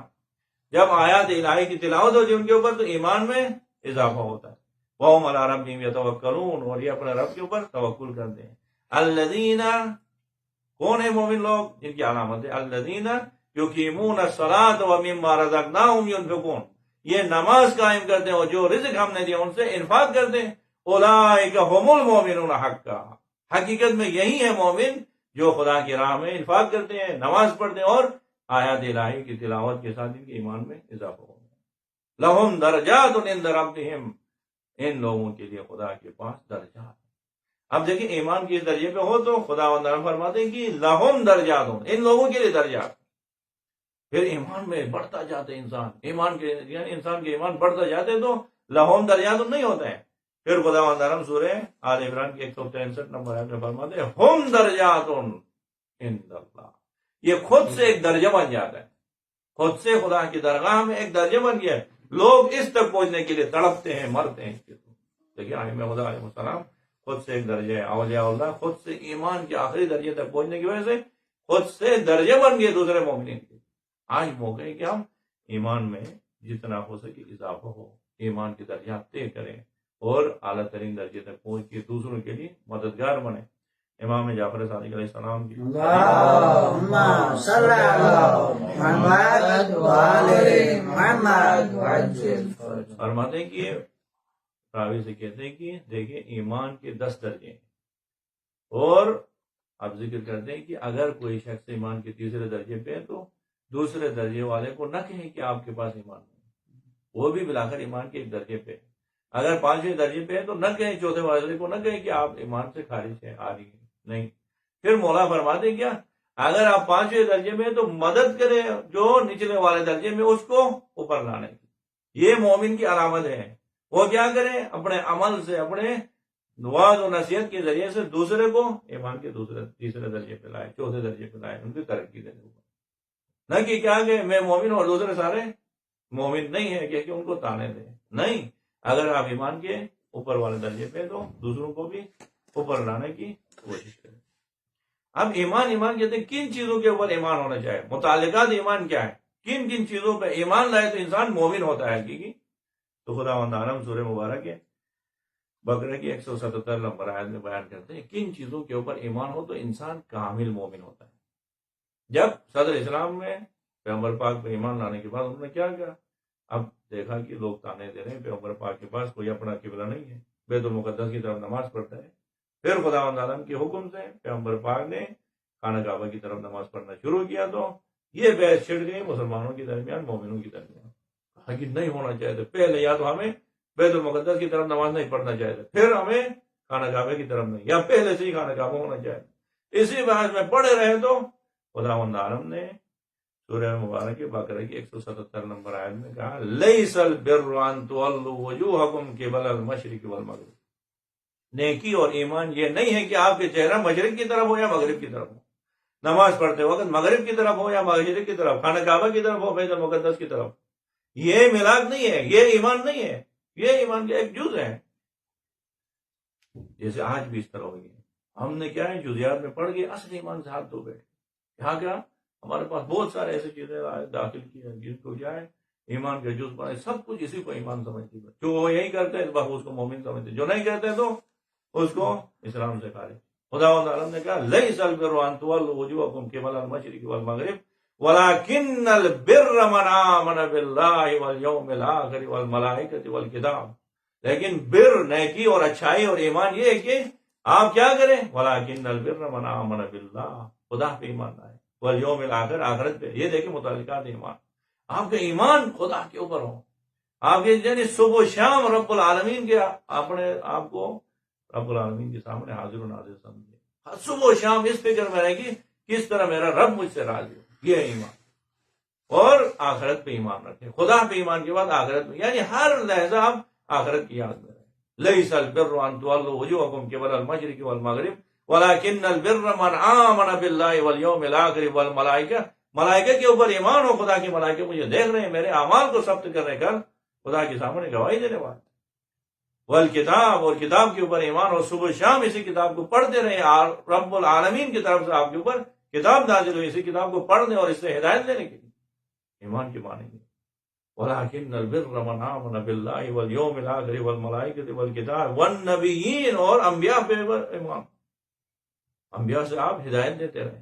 جب آیات الہی کی تلاوت ہوتی ہے ان کے اوپر تو ایمان میں اضافہ ہوتا ہے. وَهُمْ عَلَىٰ رَبِّهِمْ يَتَوَكَّلُونَ، اور یہ اپنے رب کے اوپر توکل کرتے ہیں. الذین، کون ہے مومن لوگ جن کی علامت ہے الذین یقیمون الصلاۃ ومما رزقناہم ينفقون، یہ نماز قائم کرتے ہیں اور جو رزق ہم نے دیا ان سے انفاق کرتے ہیں. اولئک هم المؤمنون حقا، حقیقت میں یہی ہے مومن جو خدا کی راہ میں انفاق کرتے ہیں، نماز پڑھتے ہیں اور آیات الہی کی تلاوت کے ساتھ ان کے ایمان میں اضافہ ہوتا ہے. لہم درجات عند ربہم، ان لوگوں کے لیے خدا کے پاس درجات. اب دیکھیں ایمان کے درجے پہ ہو تو خدا فرماتے ہیں کہ لہم درجات، ان لوگوں کے لیے درجات. پھر ایمان میں بڑھتا جاتا ہے انسان، ایمان کے یعنی انسان کے ایمان بڑھتا جاتے تو لہم درجات نہیں ہوتا ہے. پھر خدا وندارم سورہ آل عمران کی 163 نمبر آیت میں فرماتے ہیں ہم درجات عند اللہ، یہ خود سے ایک درجہ بن جاتا ہے. خود سے خدا کی درگاہ میں ایک درجہ بن گیا ہے. لوگ اس تک پہنچنے کے لیے تڑپتے ہیں، مرتے ہیں. دیکھیے ائمہ خدا علیہ السلام خود سے ایک درجہ ہے، اولیاء اللہ خود سے ایمان کے آخری درجے تک پہنچنے کی وجہ سے خود سے درجے بن گئے دوسرے مومنین کے. آج موقع ہے کہ ہم ایمان میں جتنا ہو سکے اضافہ ہو، ایمان کی درجات طے کریں اور اعلیٰ ترین درجے تک پہنچ کے دوسروں کے لیے مددگار بنیں. امام جعفر صادق علیہ السلام کی اللہم صلی علی محمد وآل محمد وعجل فرجہ. فرماتے ہیں کہ راوی سے کہتے ہیں کہ دیکھیں ایمان کے 10 درجے ہیں، اور آپ ذکر کرتے ہیں کہ اگر کوئی شخص ایمان کے تیسرے درجے پہ ہے تو دوسرے درجے والے کو نہ کہیں کہ آپ کے پاس ایمان نہیں، وہ بھی بلاخر ایمان کے ایک درجے پہ. اگر 5ویں درجے پہ ہے تو نہ کہیں چوتھے والے کو، نہ کہیں کہ آپ ایمان سے خارج ہیں، آ رہی ہیں، نہیں. پھر مولا فرماتے ہیں کیا اگر آپ 5ویں درجے میں تو مدد کریں جو نچلے والے درجے میں اس کو اوپر لانے کی. یہ مومن کی علامت ہے. وہ کیا کریں؟ اپنے عمل سے، اپنے نواز و نصیحت کے ذریعے سے دوسرے کو ایمان کے تیسرے درجے پہ لائے، چوتھے درجے پہ لائے، ان کی ترقی دے. نہ کہ کیا کہ میں مومن ہوں اور دوسرے سارے مومن نہیں ہے کہ ان کو تانے دیں. نہیں، اگر آپ ایمان کے اوپر والے درجے پہ تو دوسروں کو بھی اوپر لانے کی کوشش کریں. اب ایمان کہتے ہیں کن چیزوں کے اوپر ایمان ہونا چاہیے، متعلقات ایمان کیا ہے، کن کن چیزوں پہ ایمان لائے تو انسان مومن ہوتا ہے حقیقی. تو خداوند عالم سورہ مبارک ہے بقرہ کی 177 نمبر آیت میں بیان کرتے ہیں کن چیزوں کے اوپر ایمان ہو تو انسان کامل مومن ہوتا ہے. جب صدر اسلام میں پیغمبر پاک پہ ایمان لانے کے بعد انہوں نے کیا کیا؟ اب دیکھا کہ لوگ تانے دے رہے ہیں پیغمبر پاک کے پاس کوئی اپنا قبلہ نہیں ہے، بیت المقدس کی طرف نماز پڑھتا ہے. پھر خداوند عالم کے حکم سے پیغمبر پاک نے خانہ کعبہ کی طرف نماز پڑھنا شروع کیا تو یہ بحث چھڑ گئی مسلمانوں کے درمیان، مومنوں کے درمیان. کہا کہ نہیں ہونا چاہیے تھا، پہلے یا تو ہمیں بیت المقدس کی طرف نماز نہیں پڑھنا چاہیے تھا، پھر ہمیں خانہ کعبہ کی طرف نہیں، یا پہلے سے ہی خانہ کعبہ ہونا چاہیے. اسی بحث میں پڑے رہے تو خداوند عالم نے سورہ مبارک بقرہ کی 177 نمبر آیت میں کہا لیس البر ان تولوا وجوہکم قبل المشرق والمغرب. نیکی اور ایمان یہ نہیں ہے کہ آپ کے چہرہ مشرق کی طرف ہو یا مغرب کی طرف ہو، نماز پڑھتے وقت مغرب کی طرف ہو یا مشرق کی طرف، خانہ کعبہ کی طرف ہو، بیت المقدس کی طرف. یہ ملاک نہیں ہے، یہ ایمان نہیں ہے، یہ ایمان کا ایک جز ہے. جیسے آج بھی اس طرح ہوئی ہے، ہم نے کیا ہے جزیات میں پڑھ کے اصل ایمان سے ہاتھ دھو بیٹھے. کیا ہمارے پاس بہت سارے ایسی چیزیں داخل کی ہیں جن کو کیا ہے ایمان کے جز پڑے، سب کچھ اسی کو ایمان سمجھتی ہے. جو وہ یہی کرتے ہیں بس اس کو مومن سمجھتے، جو نہیں کرتے تو اس کو اسلام سے خارج. خداوند عالم نے کہا لیس البر ان تولوا وجوہکم قبل المشرق والمغرب ولكن البر من آمن باللہ والیوم الآخر والملائکۃ والکتاب. لیکن بر، نیکی اور اچھائی اور ایمان یہ ہے کہ آپ کیا کریں؟ ولكن البر من آمن باللہ، خدا پہ ایمان لائے، والیوم الآخر، آخرت پہ. یہ دیکھیں متعلقات ایمان، آپ کا ایمان خدا کے اوپر ہو. آپ کے یعنی صبح و شام رب العالمین کے اپنے آپ کو رب العالمین کے سامنے حاضر و ناظر سمجھے. صبح و شام اس فکر میں رہے گی کس طرح میرا رب مجھ سے راضی ہو. یہ ایمان. اور آخرت پہ ایمان رکھیں، خدا پہ ایمان کے بعد آخرت پہ، یعنی ہر لحظہ آپ آخرت کی یاد میں رہیں. لیس البر ان تولوا وجوہکم قبل المشرق والمغرب ولكن البر من آمن باللہ والیوم الآخر والملائکہ. ملائکہ کے اوپر ایمان ہو، خدا کے ملائکہ مجھے دیکھ رہے ہیں، میرے اعمال کو ثبت کرنے کا خدا کے سامنے گواہی دینے والے. والکتاب، اور کتاب کے اوپر ایمان ہو، صبح شام اسی کتاب کو پڑھتے رہے. رب العالمین کی طرف سے آپ کے اوپر کتاب نازل ہوئی، اسی کتاب کو پڑھنے اور اس سے ہدایت لینے کے لیے. ایمان کے معنی ہے وَلَكِنَّ الْبِرَّ مَنْ آمَنَ بِاللَّهِ وَالْيَوْمِ الْآخِرِ وَالْمَلَائِكَةِ وَالْكِتَابِ وَالنَّبِيِّينَ، اور انبیاء پہ ایمان، انبیاء سے آپ ہدایت دیتے رہیں.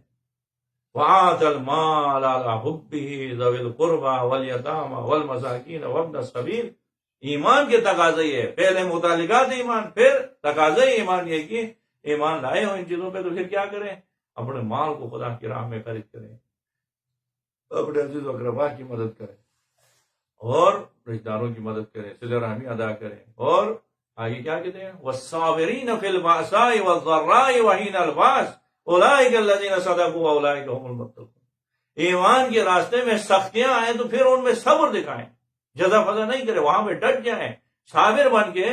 وَآتَ الْمَالَ عَلَىٰ حُبِّهِ ذَوِي الْقُرْبَىٰ وَالْيَتَامَىٰ وَالْمَسَاكِينَ وَابْنَ السَّبِيلِ. ایمان کے تقاضے یہ ہے، پہلے متعلقات ایمان، پھر تقاضے ایمان یہ کہ ایمان لائے ہو ان چیزوں پہ تو پھر کیا کریں؟ اپنے مال کو خدا کی راہ میں خرچ کریں، اپنے عزیز و اقربا کی مدد کریں، اور رشتہ داروں کی مدد کریں، صلہ رحمی ادا کریں. اور آگے کیا کہتے ہیں؟ وَالصَّابِرِينَ فِي الْبَأْسَاءِ وَالضَّرَّاءِ وَحِينَ الْبَأْسِ أُولَٰئِكَ الَّذِينَ صَدَقُوا وَأُولَٰئِكَ هُمُ الْمُتَّقُونَ. ایمان کے راستے میں سختیاں آئیں تو پھر ان میں صبر دکھائیں، جزا فضا نہیں کریں، وہاں پہ ڈٹ جائیں، صابر بن کے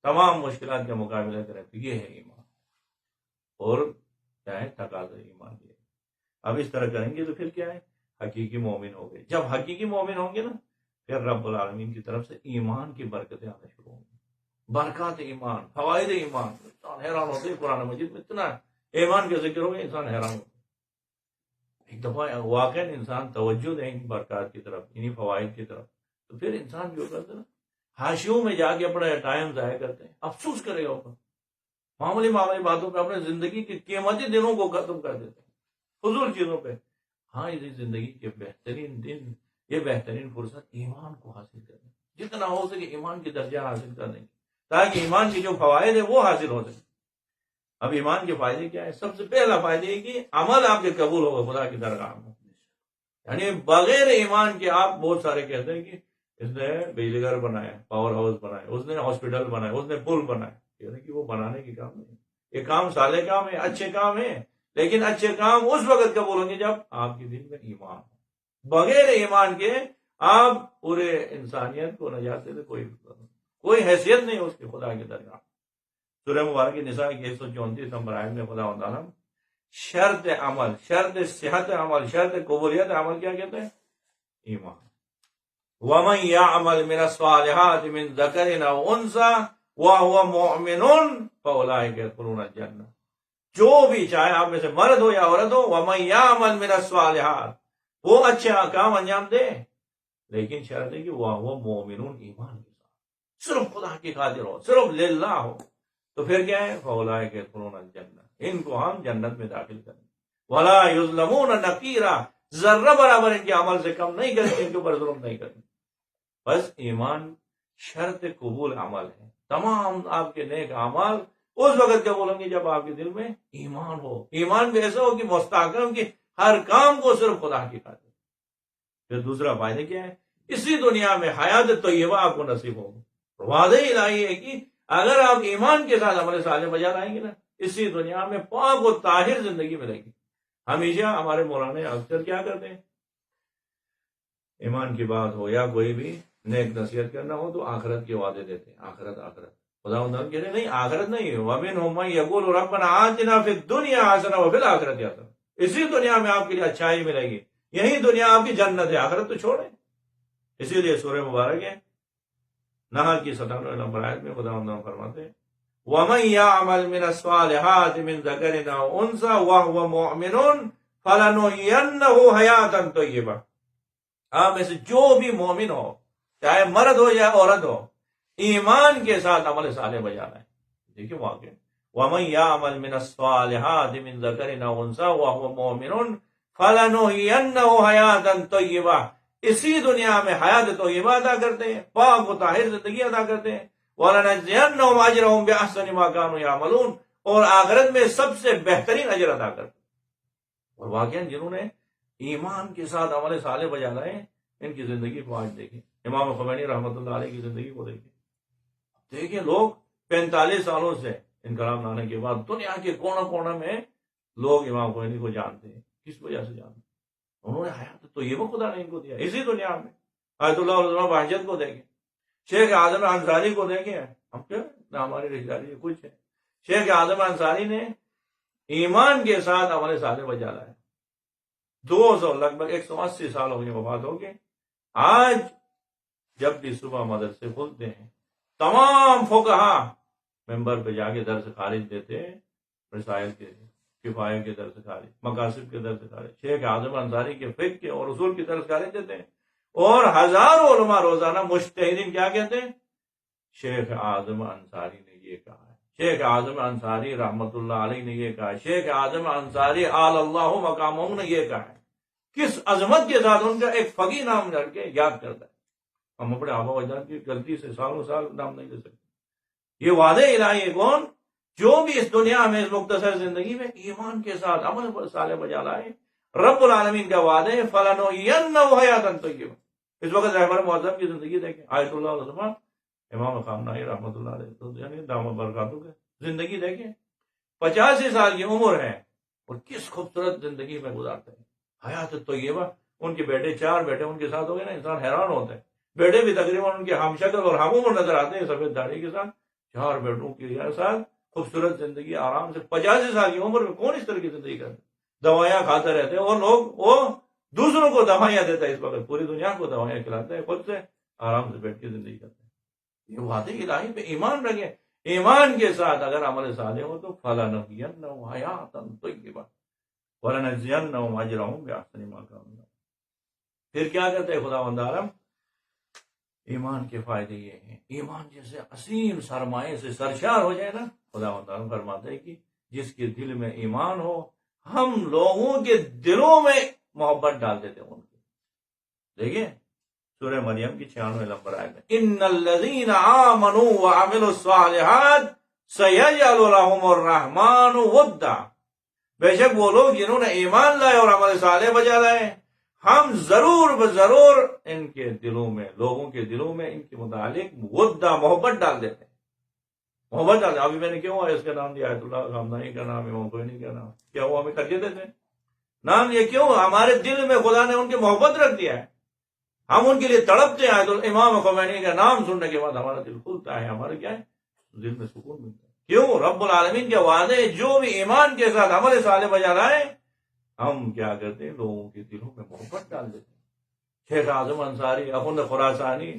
تمام مشکلات کا مقابلہ کریں. تو یہ ہے ایمان. اور کیا ہے؟ تقاضا ایمان. اب اس طرح کریں گے تو پھر کیا ہے؟ حقیقی مومن ہو گئے. جب حقیقی مومن ہوں گے نا پھر رب العالمین کی طرف سے ایمان کی برکتیں آنا شروع ہوں گی. برکات ایمان، فوائد ایمان. انسان حیران ہوتے ہیں قرآن مجید میں اتنا ایمان کا ذکر ہو گیا انسان حیران ہوتا ہے. ایک دفعہ واقعا انسان توجہ دیں گے برکات کی طرف، انہیں فوائد کی طرف، تو پھر انسان جو کرتے نا حاشیوں میں جا کے اپنا ٹائم ضائع کرتے ہیں، افسوس کرے گا اوپر معمولی باتوں پہ اپنے زندگی کے قیمتی دنوں کو ختم کر دیتے ہیں فضول چیزوں پہ. ہاں یہ زندگی کے بہترین دن، یہ بہترین فرصت ایمان کو حاصل کرنے، جتنا ہو سکے ایمان کی درجہ حاصل کرنے کی، تاکہ ایمان کے جو فوائد ہیں وہ حاصل ہو سکے. اب ایمان کے فائدے کیا ہے؟ سب سے پہلا فائدہ یہ کہ عمل آپ کے قبول ہوگا خدا کی درگاہ میں. یعنی بغیر ایمان کے آپ بہت سارے کہتے ہیں کہ اس نے بجلی گھر بنایا، پاور ہاؤس بنایا، اس نے ہاسپٹل بنایا، اس نے پل بنایا. یعنی کہ وہ بنانے کے کام نہیں، یہ کام صالح کام ہے، اچھے کام ہے، لیکن اچھے کام اس وقت قبول ہوں گے جب آپ کے دل میں ایمان ہو. بغیر ایمان کے آپ پورے انسانیت کو نجات دے کوئی حیثیت نہیں اس کے خدا کی درگاہ. سورہ مبارک نساء کی 134 نمبر آیت میں خدا تعالیٰ شرط عمل، شرط صحت عمل، شرط قبولیت عمل کیا کہتے ہیں؟ ایمان. وَمَن يَعْمَلْ مِنَ الصَّالِحَاتِ مِن ذَكَرٍ أَوْ أُنثَىٰ وَهُوَ مُؤْمِنٌ فَأُولَٰئِكَ يَدْخُلُونَ الْجَنَّةَ. جو بھی چاہے آپ میں سے مرد ہو یا عورت ہو، وَمَن يَعْمَلْ مِنَ الصَّالِحَاتِ، وہ اچھے کام انجام دے، لیکن شرط ہے کہ وَهُوَ مُؤْمِنٌ، ایمان کے ساتھ صرف خدا کی خاطر ہو، صرف للہ ہو، تو پھر کیا ہے؟ فَأُولَٰئِكَ يَدْخُلُونَ الْجَنَّةَ، ان کو ہم جنت میں داخل کریں. وَلَا يُظْلَمُونَ نَقِيرًا، ذرہ برابر ان کے عمل سے کم نہیں کریں، ان کے اوپر ظلم نہیں کریں. بس ایمان شرط قبول عمل ہے. تمام آپ کے نیک اعمال اس وقت قبول ہوں گے جب آپ کے دل میں ایمان ہو. ایمان بھی ایسا ہو کہ مستحکم کہ ہر کام کو صرف خدا کی خاطر. پھر دوسرا فائدہ کیا ہے؟ اسی دنیا میں حیات طیبہ آپ کو نصیب ہوگی. وعدہ الہی ہے کہ اگر آپ ایمان کے ساتھ عمل صالح بجا لائیں گے نا، اسی دنیا میں پاک و طاہر زندگی ملے گی. ہمیشہ ہمارے مولانا اکثر کیا کرتے ہیں، ایمان کی بات ہو یا کوئی بھی نیک نصیحت کرنا ہو تو آخرت کے وعدے دیتے ہیں. آخرت خدا کہتے ہیں نہیں، آخرت نہیں ہے. وَمِنْهُم مَن يَقُولُ رَبَّنَا آتِنَا فِي الدُّنْيَا حَسَنَةً وَفِي الْآخِرَةِ حَسَنَةً. اسی دنیا میں آپ کے لیے اچھائی ملے گی، یہی دنیا آپ کی جنت ہے، آخرت تو چھوڑیں. اسی لیے سورہ مبارک ہے نحل کی 97 نمبر آیت میں خدا فرماتے ہیں وَمَن يَعْمَلْ مِنَ الصَّالِحَاتِ مِن ذَكَرٍ أَوْ أُنثَىٰ وَهُوَ مُؤْمِنٌ فَلَنُحْيِيَنَّهُ حَيَاةً طَيِّبَةً. آپ میں سے جو بھی مومن ہو، چاہے مرد ہو یا عورت ہو، ایمان کے ساتھ عمل صالح بجا رہا ہے. دیکھیں واقع وَمَن يَعْمَلْ مِنَ الصَّالِحَاتِ مِن ذَكَرٍ أَوْ أُنثَىٰ وَهُوَ مُؤْمِنٌ فَلَنُحْيِيَنَّهُ حَيَاةً طَيِّبَةً. اسی دنیا میں حیات طیبہ ادا کرتے ہیں، پاک و طاہر زندگی ادا کرتے ہیں. وَلَنَجْزِيَنَّهُمْ أَجْرَهُمْ بِأَحْسَنِ مَا كَانُوا يَعْمَلُونَ، اور آخرت میں سب سے بہترین اجر ادا کرتے ہیں. اور واقعا جنہوں نے ایمان کے ساتھ عمل صالح بجا رہے ہیں، ان کی زندگی کو آج دیکھیں. امام خمینی رحمۃ اللہ علیہ کی زندگی کو دیکھیں لوگ 45 سالوں سے انقلاب لانے کے بعد دنیا کے کونا کونا میں لوگ امام خمینی کو جانتے ہیں. کس وجہ سے جانتے ہیں؟ انہوں نے حیات طیبہ خدا نے ان کو دیا اسی دنیا میں. آیت اللہ علامہ بہجت کو دیکھیں، شیخ اعظم انصاری کو دیکھیں. ہم کیا نہ ہماری رشتہ داری کچھ ہے. شیخ اعظم انصاری نے ایمان کے ساتھ عمل صالح بجا لایا. 200 لگ بھگ 180 سال ہو گئے وفات ہو گئے. آج جب بھی صبح مدرسے کھلتے ہیں، تمام فقہا ممبر پہ جا کے درس خارج دیتے ہیں، رسائل کے کفایہ کے درس خارج، مقاصد کے درس خارج، شیخ اعظم انصاری کے فقہ کے اور اصول کی درس خارج دیتے ہیں. اور ہزاروں علماء روزانہ مجتہدین کیا کہتے ہیں؟ شیخ اعظم انصاری نے یہ کہا ہے، شیخ اعظم انصاری رحمت اللہ علیہ نے یہ کہا ہے، شیخ اعظم انصاری اعلی اللہ مقامہ نے یہ کہا ہے. کس عظمت کے ساتھ ان کا ایک فقی نام لڑ کے یاد کرتا ہے. ہم اپنے آبا و اجداد کی غلطی سے سالوں سال نام نہیں لے سکتے. یہ وعدے الہی ہے کون؟ جو بھی اس دنیا میں اس مختصر زندگی میں ایمان کے ساتھ عمل صالح بجا لائے. رب العالمین کا وعدہ ہے فَلَنُحْيِيَنَّهُ حَيَاةً طَيِّبَةً. اس وقت رہبر معظم کی زندگی دیکھیں، آیت اللہ علامہ امام خامنہئی رحمۃ اللہ علیہ یعنی دامت برکاتہ کی زندگی دیکھیں. 85 سال کی عمر ہے اور کس خوبصورت زندگی میں گزارتے ہیں. حیات طیبہ. ان کے بیٹے 4 بیٹے ان کے ساتھ ہو گئے نا، انسان حیران ہوتا ہے. بیٹے بھی تقریباً ان کے ہم شکل اور ہم عمر نظر آتے ہیں، سفید داڑھی کے ساتھ. 4 بیٹوں کے ساتھ خوبصورت زندگی آرام سے. 85 سال کی عمر میں کون اس طرح کی زندگی کرتے؟ دوائیاں کھاتے رہتے ہیں اور لوگ وہ دوسروں کو دوائیاں دیتا ہے، اس وقت پوری دنیا کو دوائیاں کھلاتا ہے، خود سے آرام سے بیٹھ کے زندگی کرتا ہے۔ یہ وعدے الہی پہ ایمان رکھیں، ایمان کے ساتھ اگر عمل صالح ہو تو فَلَنُحْيِيَنَّهُمْ حَيَاةً طَيِّبَةً وَلَنَجْزِيَنَّهُمْ أَجْرَهُمْ بِأَحْسَنِ مَا كَانُوا يَعْمَلُونَ۔ پھر کیا کرتے ہیں خداوند عالم؟ ایمان کے فائدے یہ ہیں، ایمان جیسے عظیم سرمایہ سے سرشار ہو جائے نا، خداوند عالم فرماتے ہیں کہ جس کے دل میں ایمان ہو ہم لوگوں کے دلوں میں محبت ڈال دیتے ہیں ان کی۔ دیکھیں سورہ مریم کی 96 نمبر آیت میں، ان الذین آمنوا وعملوا الصالحات سیجعل لهم الرحمن ودا، بے شک وہ لوگ جنہوں نے ایمان لائے اور عمل صالح بجا لائے، ہم ضرور بضرور ان کے دلوں میں، لوگوں کے دلوں میں ان کے متعلق ودا، محبت ڈال دیتے ہیں، محبت ڈال دیتے۔ ابھی میں نے کیوں اس کا نام دیا آیت اللہ خامنائی کا نام ہے، کوئی نہیں کا نام، کیا وہ ہمیں کر کے دیتے نام؟ یہ کیوں؟ ہمارے دل میں خدا نے ان کی محبت رکھ دیا ہے، ہم ان کے لیے تڑپتے ہیں۔ تو امام خمینی کا نام سننے کے بعد ہمارا دل کھلتا ہے، ہمارے کیا ہے، دل میں سکون ملتا ہے۔ کیوں؟ رب العالمین کے وعدے جو بھی ایمان کے ساتھ عمل صالح بجا لائے، ہم کیا کرتے ہیں، لوگوں کے دلوں میں محبت ڈال دیتے ہیں۔ شیخ اعظم انصاری، اخوند خراسانی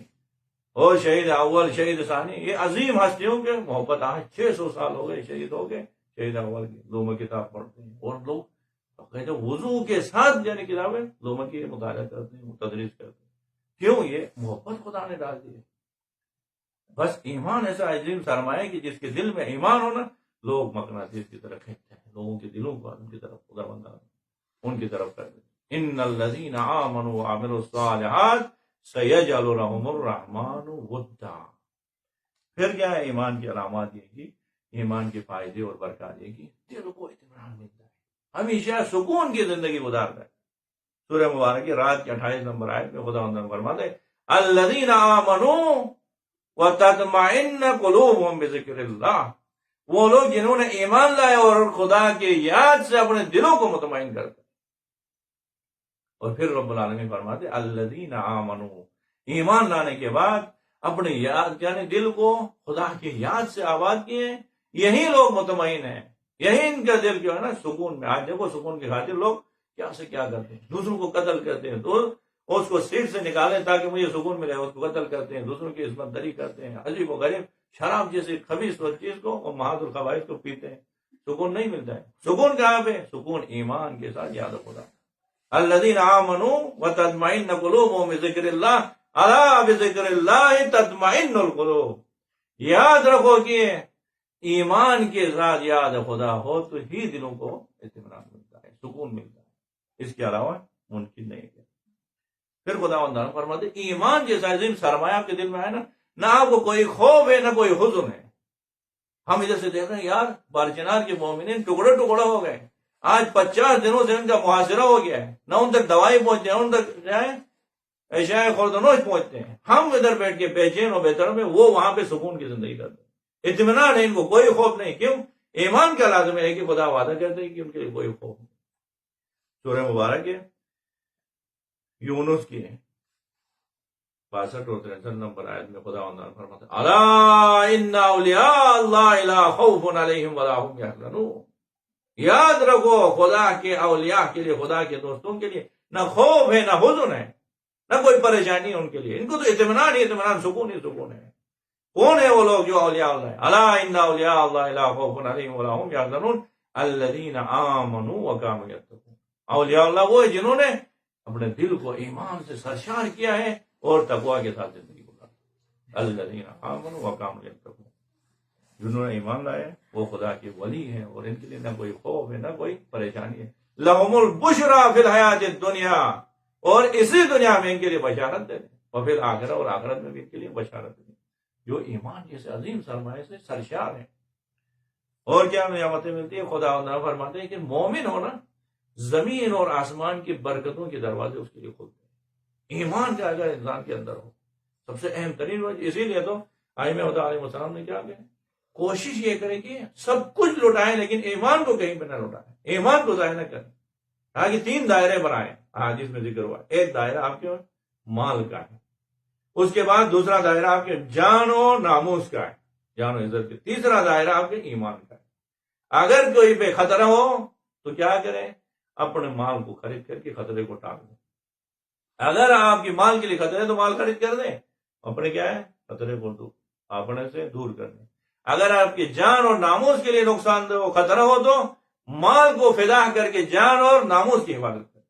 اور شہید اول، شہید ثانی، یہ عظیم ہستیوں کے محبت آج 600 سال ہو گئے شہید ہو گئے، شہید اول کی لوگ کتاب پڑھتے ہیں، اور لوگ کہتے ہیں وضو کے ساتھ یعنی کتابیں لوگ کی مطالعہ کرتے ہیں، تدریس کرتے ہیں۔ کیوں؟ یہ محبت خدا نے ڈال دی ہے۔ بس ایمان ایسا عظیم سرمایہ کہ جس کے دل میں ایمان ہونا، لوگ مقناطیس کی طرف کھینچتے ہیں، لوگوں کے دلوں کو ان کی طرف خدا بندہ ان کی طرف کر دیتے۔ ان الذین آمنوا وعملوا الصالحات سیجعل لهم الرحمن ودا۔ پھر کیا ہے ایمان کی علامات؟ یہ کہ ایمان کے فائدے اور برکات یہ کہ دل کو اطمینان ملتا ہے، ہمیشہ سکون کی زندگی گزارتا ہے۔ سورہ مبارک کی رات کی 28 نمبر آیت میں خدا فرماتے ہیں الذین آمنوا وتطمئن قلوبهم بذکر اللہ، وہ لوگ جنہوں نے ایمان لائے اور خدا کے یاد سے اپنے دلوں کو مطمئن کرتے۔ اور پھر رب العالمین فرماتے الذین آمنوا، ایمان لانے کے بعد اپنے یاد یعنی دل کو خدا کی یاد سے آباد کیے، یہی لوگ مطمئن ہیں، یہی ان کا دل جو ہے نا سکون میں۔ آج دیکھو سکون کی خاطر لوگ کیا سے کیا کرتے ہیں، دوسروں کو قتل کرتے ہیں، تو اس کو سیٹ سے نکالیں تاکہ مجھے سکون ملے، اس کو قتل کرتے ہیں، دوسروں کی عصمت دری کرتے ہیں، عجیب و غریب شراب جیسی خبیث چیز کو اور محض الخبائث کو پیتے ہیں، سکون نہیں ملتا ہے۔ سکون کہاں پہ؟ سکون ایمان کے ساتھ یاد خدا۔ الذین آمنوا وتطمئن قلوبهم بذکر اللہ، الا بذکر اللہ تطمئن القلوب۔ یاد رکھو کہ ایمان کے ساتھ یاد خدا ہو تو ہی دلوں کو اطمینان ملتا ہے، سکون ملتا ہے، اس کے علاوہ ممکن نہیں ہے۔ پھر خدا بندہ فرماتے ایمان جیسا عظیم سرمایہ آپ کے دل میں ہے نا، نہ آپ کو کوئی خوف ہے نہ کوئی حزن ہے۔ ہم ادھر سے دیکھ رہے ہیں یار بارچنار کے مومنین ٹکڑے ٹکڑے ہو گئے، آج 50 دنوں سے ان کا محاصرہ ہو گیا ہے، نہ ان تک دوائی پہنچتے ہیں، ان تک اشیاء خوردنوش پہنچتے ہیں۔ ہم ادھر بیٹھ کے بے چین و بے طرف میں، وہ وہاں پہ سکون کی زندگی کرتے ہیں، اطمینان ہے، ان کو کوئی خوف نہیں۔ کیوں؟ ایمان کا لازم ہے کہ خدا وعدہ کرتے ہیں کہ ان کے لیے کوئی خوف نہیں۔ سورہ مبارک ہے یونس کی 62 اور 63 نمبر آیت میں خدا فرماتا ہے الا ان اولیاء اللہ لا خوف علیہم ولا هم یحزنون۔ یاد رکھو خدا کے اولیاء کے لیے، خدا کے دوستوں کے لیے نہ خوف ہے نہ حزن ہے، نہ کوئی پریشانی ہے ان کے لیے، ان کو تو اطمینان ہی اطمینان، سکون ہی سکون ہے۔ کون ہے وہ لوگ جو اولیاء اللہ ہیں؟ الا ان اولیاء اللہ لا خوف علیہم ولا هم یحزنون الذین آمنوا وکانوا یتقون۔ اولیاء اللہ وہ ہے جنہوں نے اپنے دل کو ایمان سے سرشار کیا ہے اور تقوی کے ساتھ زندگی گزاری۔ الذین آمنوا وکانوا یتقون، جنہوں نے ایمان لائے وہ خدا کے ولی ہیں اور ان کے لیے نہ کوئی خوف ہے نہ کوئی پریشانی ہے۔ لہم البشری فی الحیات الدنیا، اور اسی دنیا میں ان کے لیے بشارت دے دیں، اور پھر آخرت اور آخرت میں بھی ان کے لیے بشارت دیں جو ایمان جیسے عظیم سرمایہ سے سرشار ہیں۔ اور کیا نعمتیں ملتی ہیں؟ خدا فرماتے ہیں کہ مومن ہونا زمین اور آسمان کی برکتوں کے دروازے اس کے لیے کھلتے ہیں، ایمان کا اگر انسان کے اندر ہو۔ سب سے اہم ترین وجہ اسی لیے تو ائمہ خدا علیہ السلام نے کیا کہا، کوشش یہ کرے کہ سب کچھ لٹائیں لیکن ایمان کو کہیں پہ نہ لٹائیں، ایمان کو ضائع نہ کریں۔ آگے 3 دائرے بنائیں، آج اس میں ذکر ہوا، ایک دائرہ آپ کے مال کا ہے، اس کے بعد دوسرا دائرہ آپ کے جان و ناموس کا ہے، جان و عزت کا، تیسرا دائرہ آپ کے ایمان کا ہے۔ اگر کوئی پہ خطرہ ہو تو کیا کریں؟ اپنے مال کو خرید کر کے خطرے کو ٹال دیں، اگر آپ کی مال کے لیے خطرہ ہے تو مال خرید کر دیں، اپنے کیا ہے خطرے کو اپنے سے دور کر دیں۔ اگر آپ کی جان اور ناموس کے لیے نقصان دہ خطرہ ہو تو مال کو فدا کر کے جان اور ناموس کی حفاظت کریں۔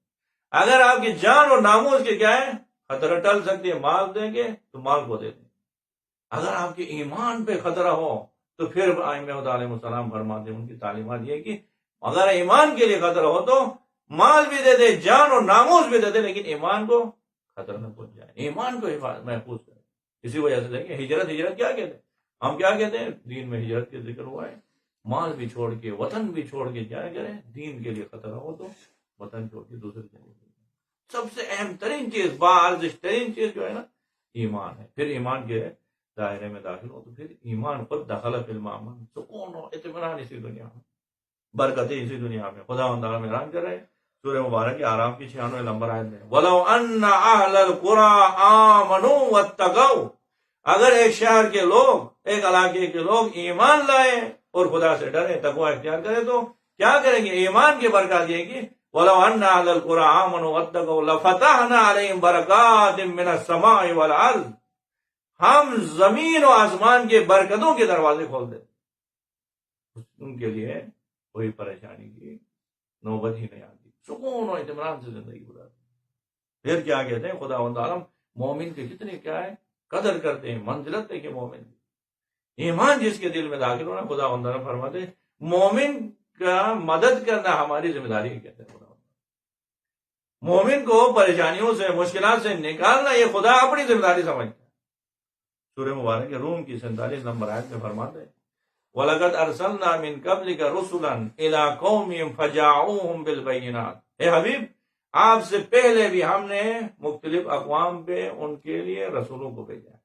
اگر آپ کی جان اور ناموس کے کیا ہے خطرہ ٹل سکتی ہے، مال دیں گے تو مال کو دے دیں۔ اگر آپ کے ایمان پہ خطرہ ہو تو پھر ائمہ علیہ السلام فرماتے ہیں، ان کی تعلیمات یہ کہ اگر ایمان کے لیے خطرہ ہو تو مال بھی دے دے، جان اور ناموس بھی دے دے، لیکن ایمان کو خطرہ نہ پہنچ جائے، ایمان کو محفوظ کرے۔ اسی وجہ سے دیکھیں ہجرت کیا کہتے ہیں، ہم کیا کہتے ہیں، دین میں ہجرت کے ذکر ہوا ہے، مال بھی چھوڑ کے وطن بھی چھوڑ کے کیا کریں، دین کے لیے خطرہ ہو تو وطن چھوڑ کے دوسرے جگہ۔ سب سے اہم ترین چیز، باارزش ترین چیز جو ہے نا ایمان ہے۔ پھر ایمان کے دائرے میں داخل ہو تو پھر ایمان خود دخل فی المامن، سکون ہو، اطمینان اسی دنیا میں، برکتیں اسی دنیا میں۔ خدا تعالیٰ میں اعلان کر رہے ہیں سورہ مبارک آراف کی 96 نمبر آیت میں، وَلَوْ أَنَّ أَهْلَ الْقُرَىٰ آمَنُوا وَاتَّقَوْا، اگر ایک شہر کے لوگ، ایک علاقے کے لوگ ایمان لائے اور خدا سے ڈرے، تقوی اختیار کرے تو کیا کریں گے؟ ایمان کی برکات یہ کہ وَلَوْ أَنَّ أَهْلَ الْقُرَىٰ آمَنُوا وَاتَّقَوْا لَفَتَحْنَا عَلَيْهِمْ بَرَكَاتٍ مِّنَ السَّمَاءِ وَالْأَرْضِ، ہم زمین و آسمان کے برکتوں کے دروازے کھول دیتے، ان کے لیے کوئی پریشانی کی نوبت ہی نہیں آتی، سکون و اطمینان سے زندگی گزارتے۔ پھر کیا کہتے ہیں خدا تعالیٰ مومن کے کتنے کیا ہے قدر کرتے ہیں، منزلت ہے کہ مومن ایمان جس کے دل میں داخل ہونا، خدا تعالیٰ فرماتے ہیں مومن کا مدد کرنا ہماری ذمہ داری ہے۔ کہتے ہیں خدا مومن کو پریشانیوں سے، مشکلات سے نکالنا یہ خدا اپنی ذمہ داری سمجھتا ہے۔ سورہ مبارک روم کی 47 نمبر آیت میں فرماتے ہیں وَلَقَدْ أَرْسَلْنَا مِن قَبْلِكَ رُسُلًا إِلَىٰ قَوْمِهِمْ فَجَاءُوهُمْ بِالْبَيِّنَاتِ، اے حبیب آپ سے پہلے بھی ہم نے مختلف اقوام پہ ان کے لیے رسولوں کو بھیجا ہے۔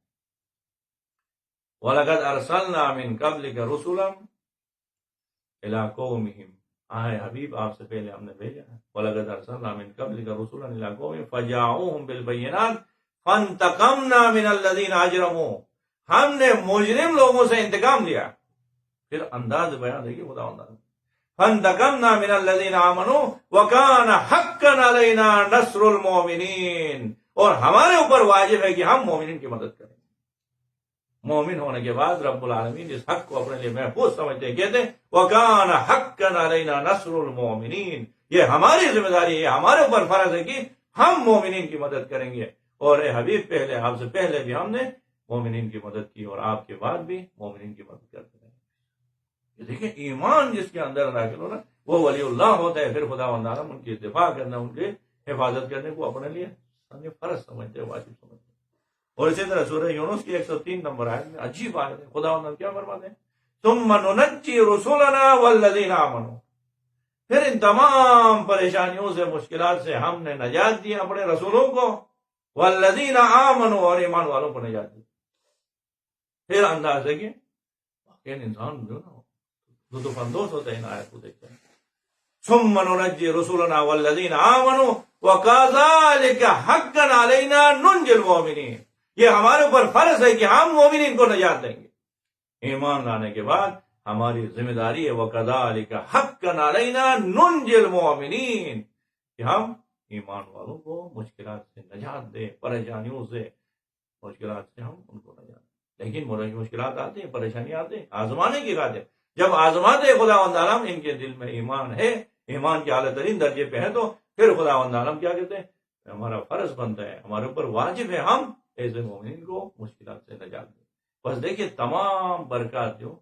وَلَقَدْ أَرْسَلْنَا مِن قَبْلِكَ رُسُلًا إِلَىٰ قَوْمِهِمْ، اے حبیب آپ سے پہلے ہم نے بھیجا ہے۔ وَلَقَدْ أَرْسَلْنَا مِن قَبْلِكَ رُسُلًا إِلَىٰ قَوْمِهِمْ فَجَاءُوهُمْ بِالْبَيِّنَاتِ فَانْتَقَمْنَا مِنَ الَّذِينَ أَجْرَمُوا، ہم نے مجرم لوگوں سے انتقام لیا۔ پھر انداز بیان ہے کہ خدا فَانْتَقَمْنَا مِنَ الَّذِينَ آمَنُوا وَكَانَ حَقًّا عَلَيْنَا نَصْرُ الْمُؤْمِنِينَ، اور ہمارے اوپر واجب ہے کہ ہم مومنین کی مدد کریں۔ مومن ہونے کے بعد رب العالمین اس حق کو اپنے لیے محفوظ سمجھتے ہیں، کہتے ہیں وَكَانَ حَقًّا عَلَيْنَا نَصْرُ الْمُؤْمِنِينَ، یہ ہماری ذمہ داری ہے، ہمارے اوپر فرض ہے کہ ہم مومنین کی مدد کریں گے۔ اور اے حبیب پہلے آپ سے پہلے بھی ہم نے مومنین کی مدد کی اور آپ کے بعد بھی مومنین کی مدد کرتے ہیں۔ دیکھیں ایمان جس کے اندر داخل ہونا وہ ولی اللہ ہوتا ہے، پھر خدا تعالیٰ ان کی دفاع کرنا، ان کی حفاظت کرنے کو اپنے لیے فرض سمجھتے ہیں، واجب سمجھتے ہیں۔ اور اسی طرح سورہ یونس کی 103 نمبر آیت میں عجیب آیت ہے، خدا تعالیٰ کیا فرماتے ہیں ثم ننجی رسولنا والذین آمنوا، پھر ان تمام پریشانیوں سے، مشکلات سے ہم نے نجات دی اپنے رسولوں کو، والذین آمنوا، اور ایمان والوں کو نجات دی۔ پھر انداز ہے کہ انسان جو نا لطف اندوز ہوتا ہے ان آیت کو دیکھتے ہیں، ثم ننجی رسولنا والذین آمنوا وکذالک حقا علینا ننجی المؤمنین، یہ ہمارے اوپر فرض ہے کہ ہم مومنین کو نجات دیں گے۔ ایمان لانے کے بعد ہماری ذمہ داری ہے وکذالک حقا علینا ننجی المؤمنین، کہ ہم ایمان والوں کو مشکلات سے نجات دیں، پریشانیوں سے، مشکلات سے ہم ان کو نجات دیں۔ لیکن مشکلات آتے ہیں، پریشانی آتے ہیں، آزمانے کی خاطر جب آزماتے خدا تعالیٰ ان کے دل میں ایمان ہے، ایمان کے اعلیٰ ترین درجے پہ ہے، تو پھر خدا تعالیٰ کیا کہتے ہیں ہمارا فرض بنتا ہے، ہمارے اوپر واجب ہے ہم ایسے مومنین کو مشکلات سے نجات دیں۔ بس دیکھیے تمام برکات جو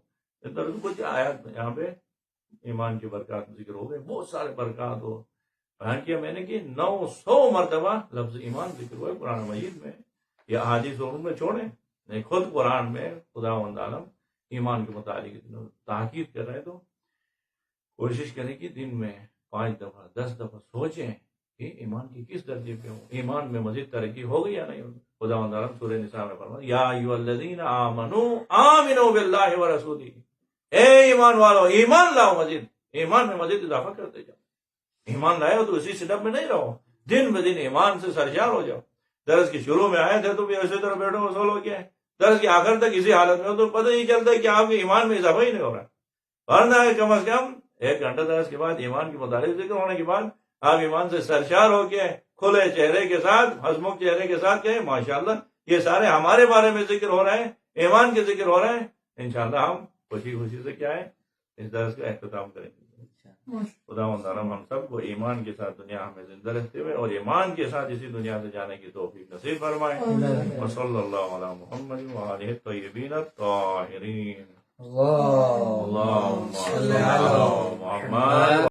کچھ آیات یہاں پہ ایمان کی برکات ذکر ہو گئے، بہت سارے برکات ہو بیان کیا میں نے کہ 900 مرتبہ لفظ ایمان ذکر ہوا ہے قرآن مجید میں، یا احادیث میں چھوڑیں، نہیں خود قرآن میں خدا تعالیٰ ایمان کے متعلق تاکید کر رہے ہیں۔ تو کوشش کریں کہ دن میں 5 دفعہ 10 دفعہ سوچیں کہ ایمان کی کس درجے پہ ہوں، ایمان میں مزید ترقی ہو گئی یا نہیں ہوگی۔ خدا تعالیٰ سورہ نساء میں فرمایا یا ایھا الذین آمنوا آمنوا باللہ ورسولہ، اے ایمان والو ایمان لاؤ، مزید ایمان میں مزید اضافہ کرتے جاؤ۔ ایمان لائے ہو تو اسی سٹپ میں نہیں رہو، دن بہ دن ایمان سے سرشار ہو جاؤ۔ درس کی شروع میں آئے تھے تو بھی اسی طرح بیٹھو وصول ہو گیا ہے، درس کے آخر تک اسی حالت میں ہو تو پتہ نہیں چلتا کہ آپ کے ایمان میں اضافہ ہی نہیں ہو رہا۔ ورنہ کم از کم 1 گھنٹہ درس کے بعد ایمان کے متعلق ذکر ہونے کے بعد آپ ایمان سے سرشار ہو کے کھلے چہرے کے ساتھ، ہنسمکھ چہرے کے ساتھ کہیں ماشاءاللہ یہ سارے ہمارے بارے میں ذکر ہو رہے ہیں، ایمان کے ذکر ہو رہے ہیں، انشاءاللہ ہم خوشی خوشی سے کیا ہے اس درس کا اختتام کریں گے۔ خدا مندارم ہم سب کو ایمان کے ساتھ دنیا ہمیں زندہ رہتے ہوئے اور ایمان کے ساتھ اسی دنیا سے جانے کی توفیق نصیب فرمائے۔ وصلی اللہ علی محمد وآلہ الطیبین الطاہرین۔ اللہم اللہم صلی علی محمد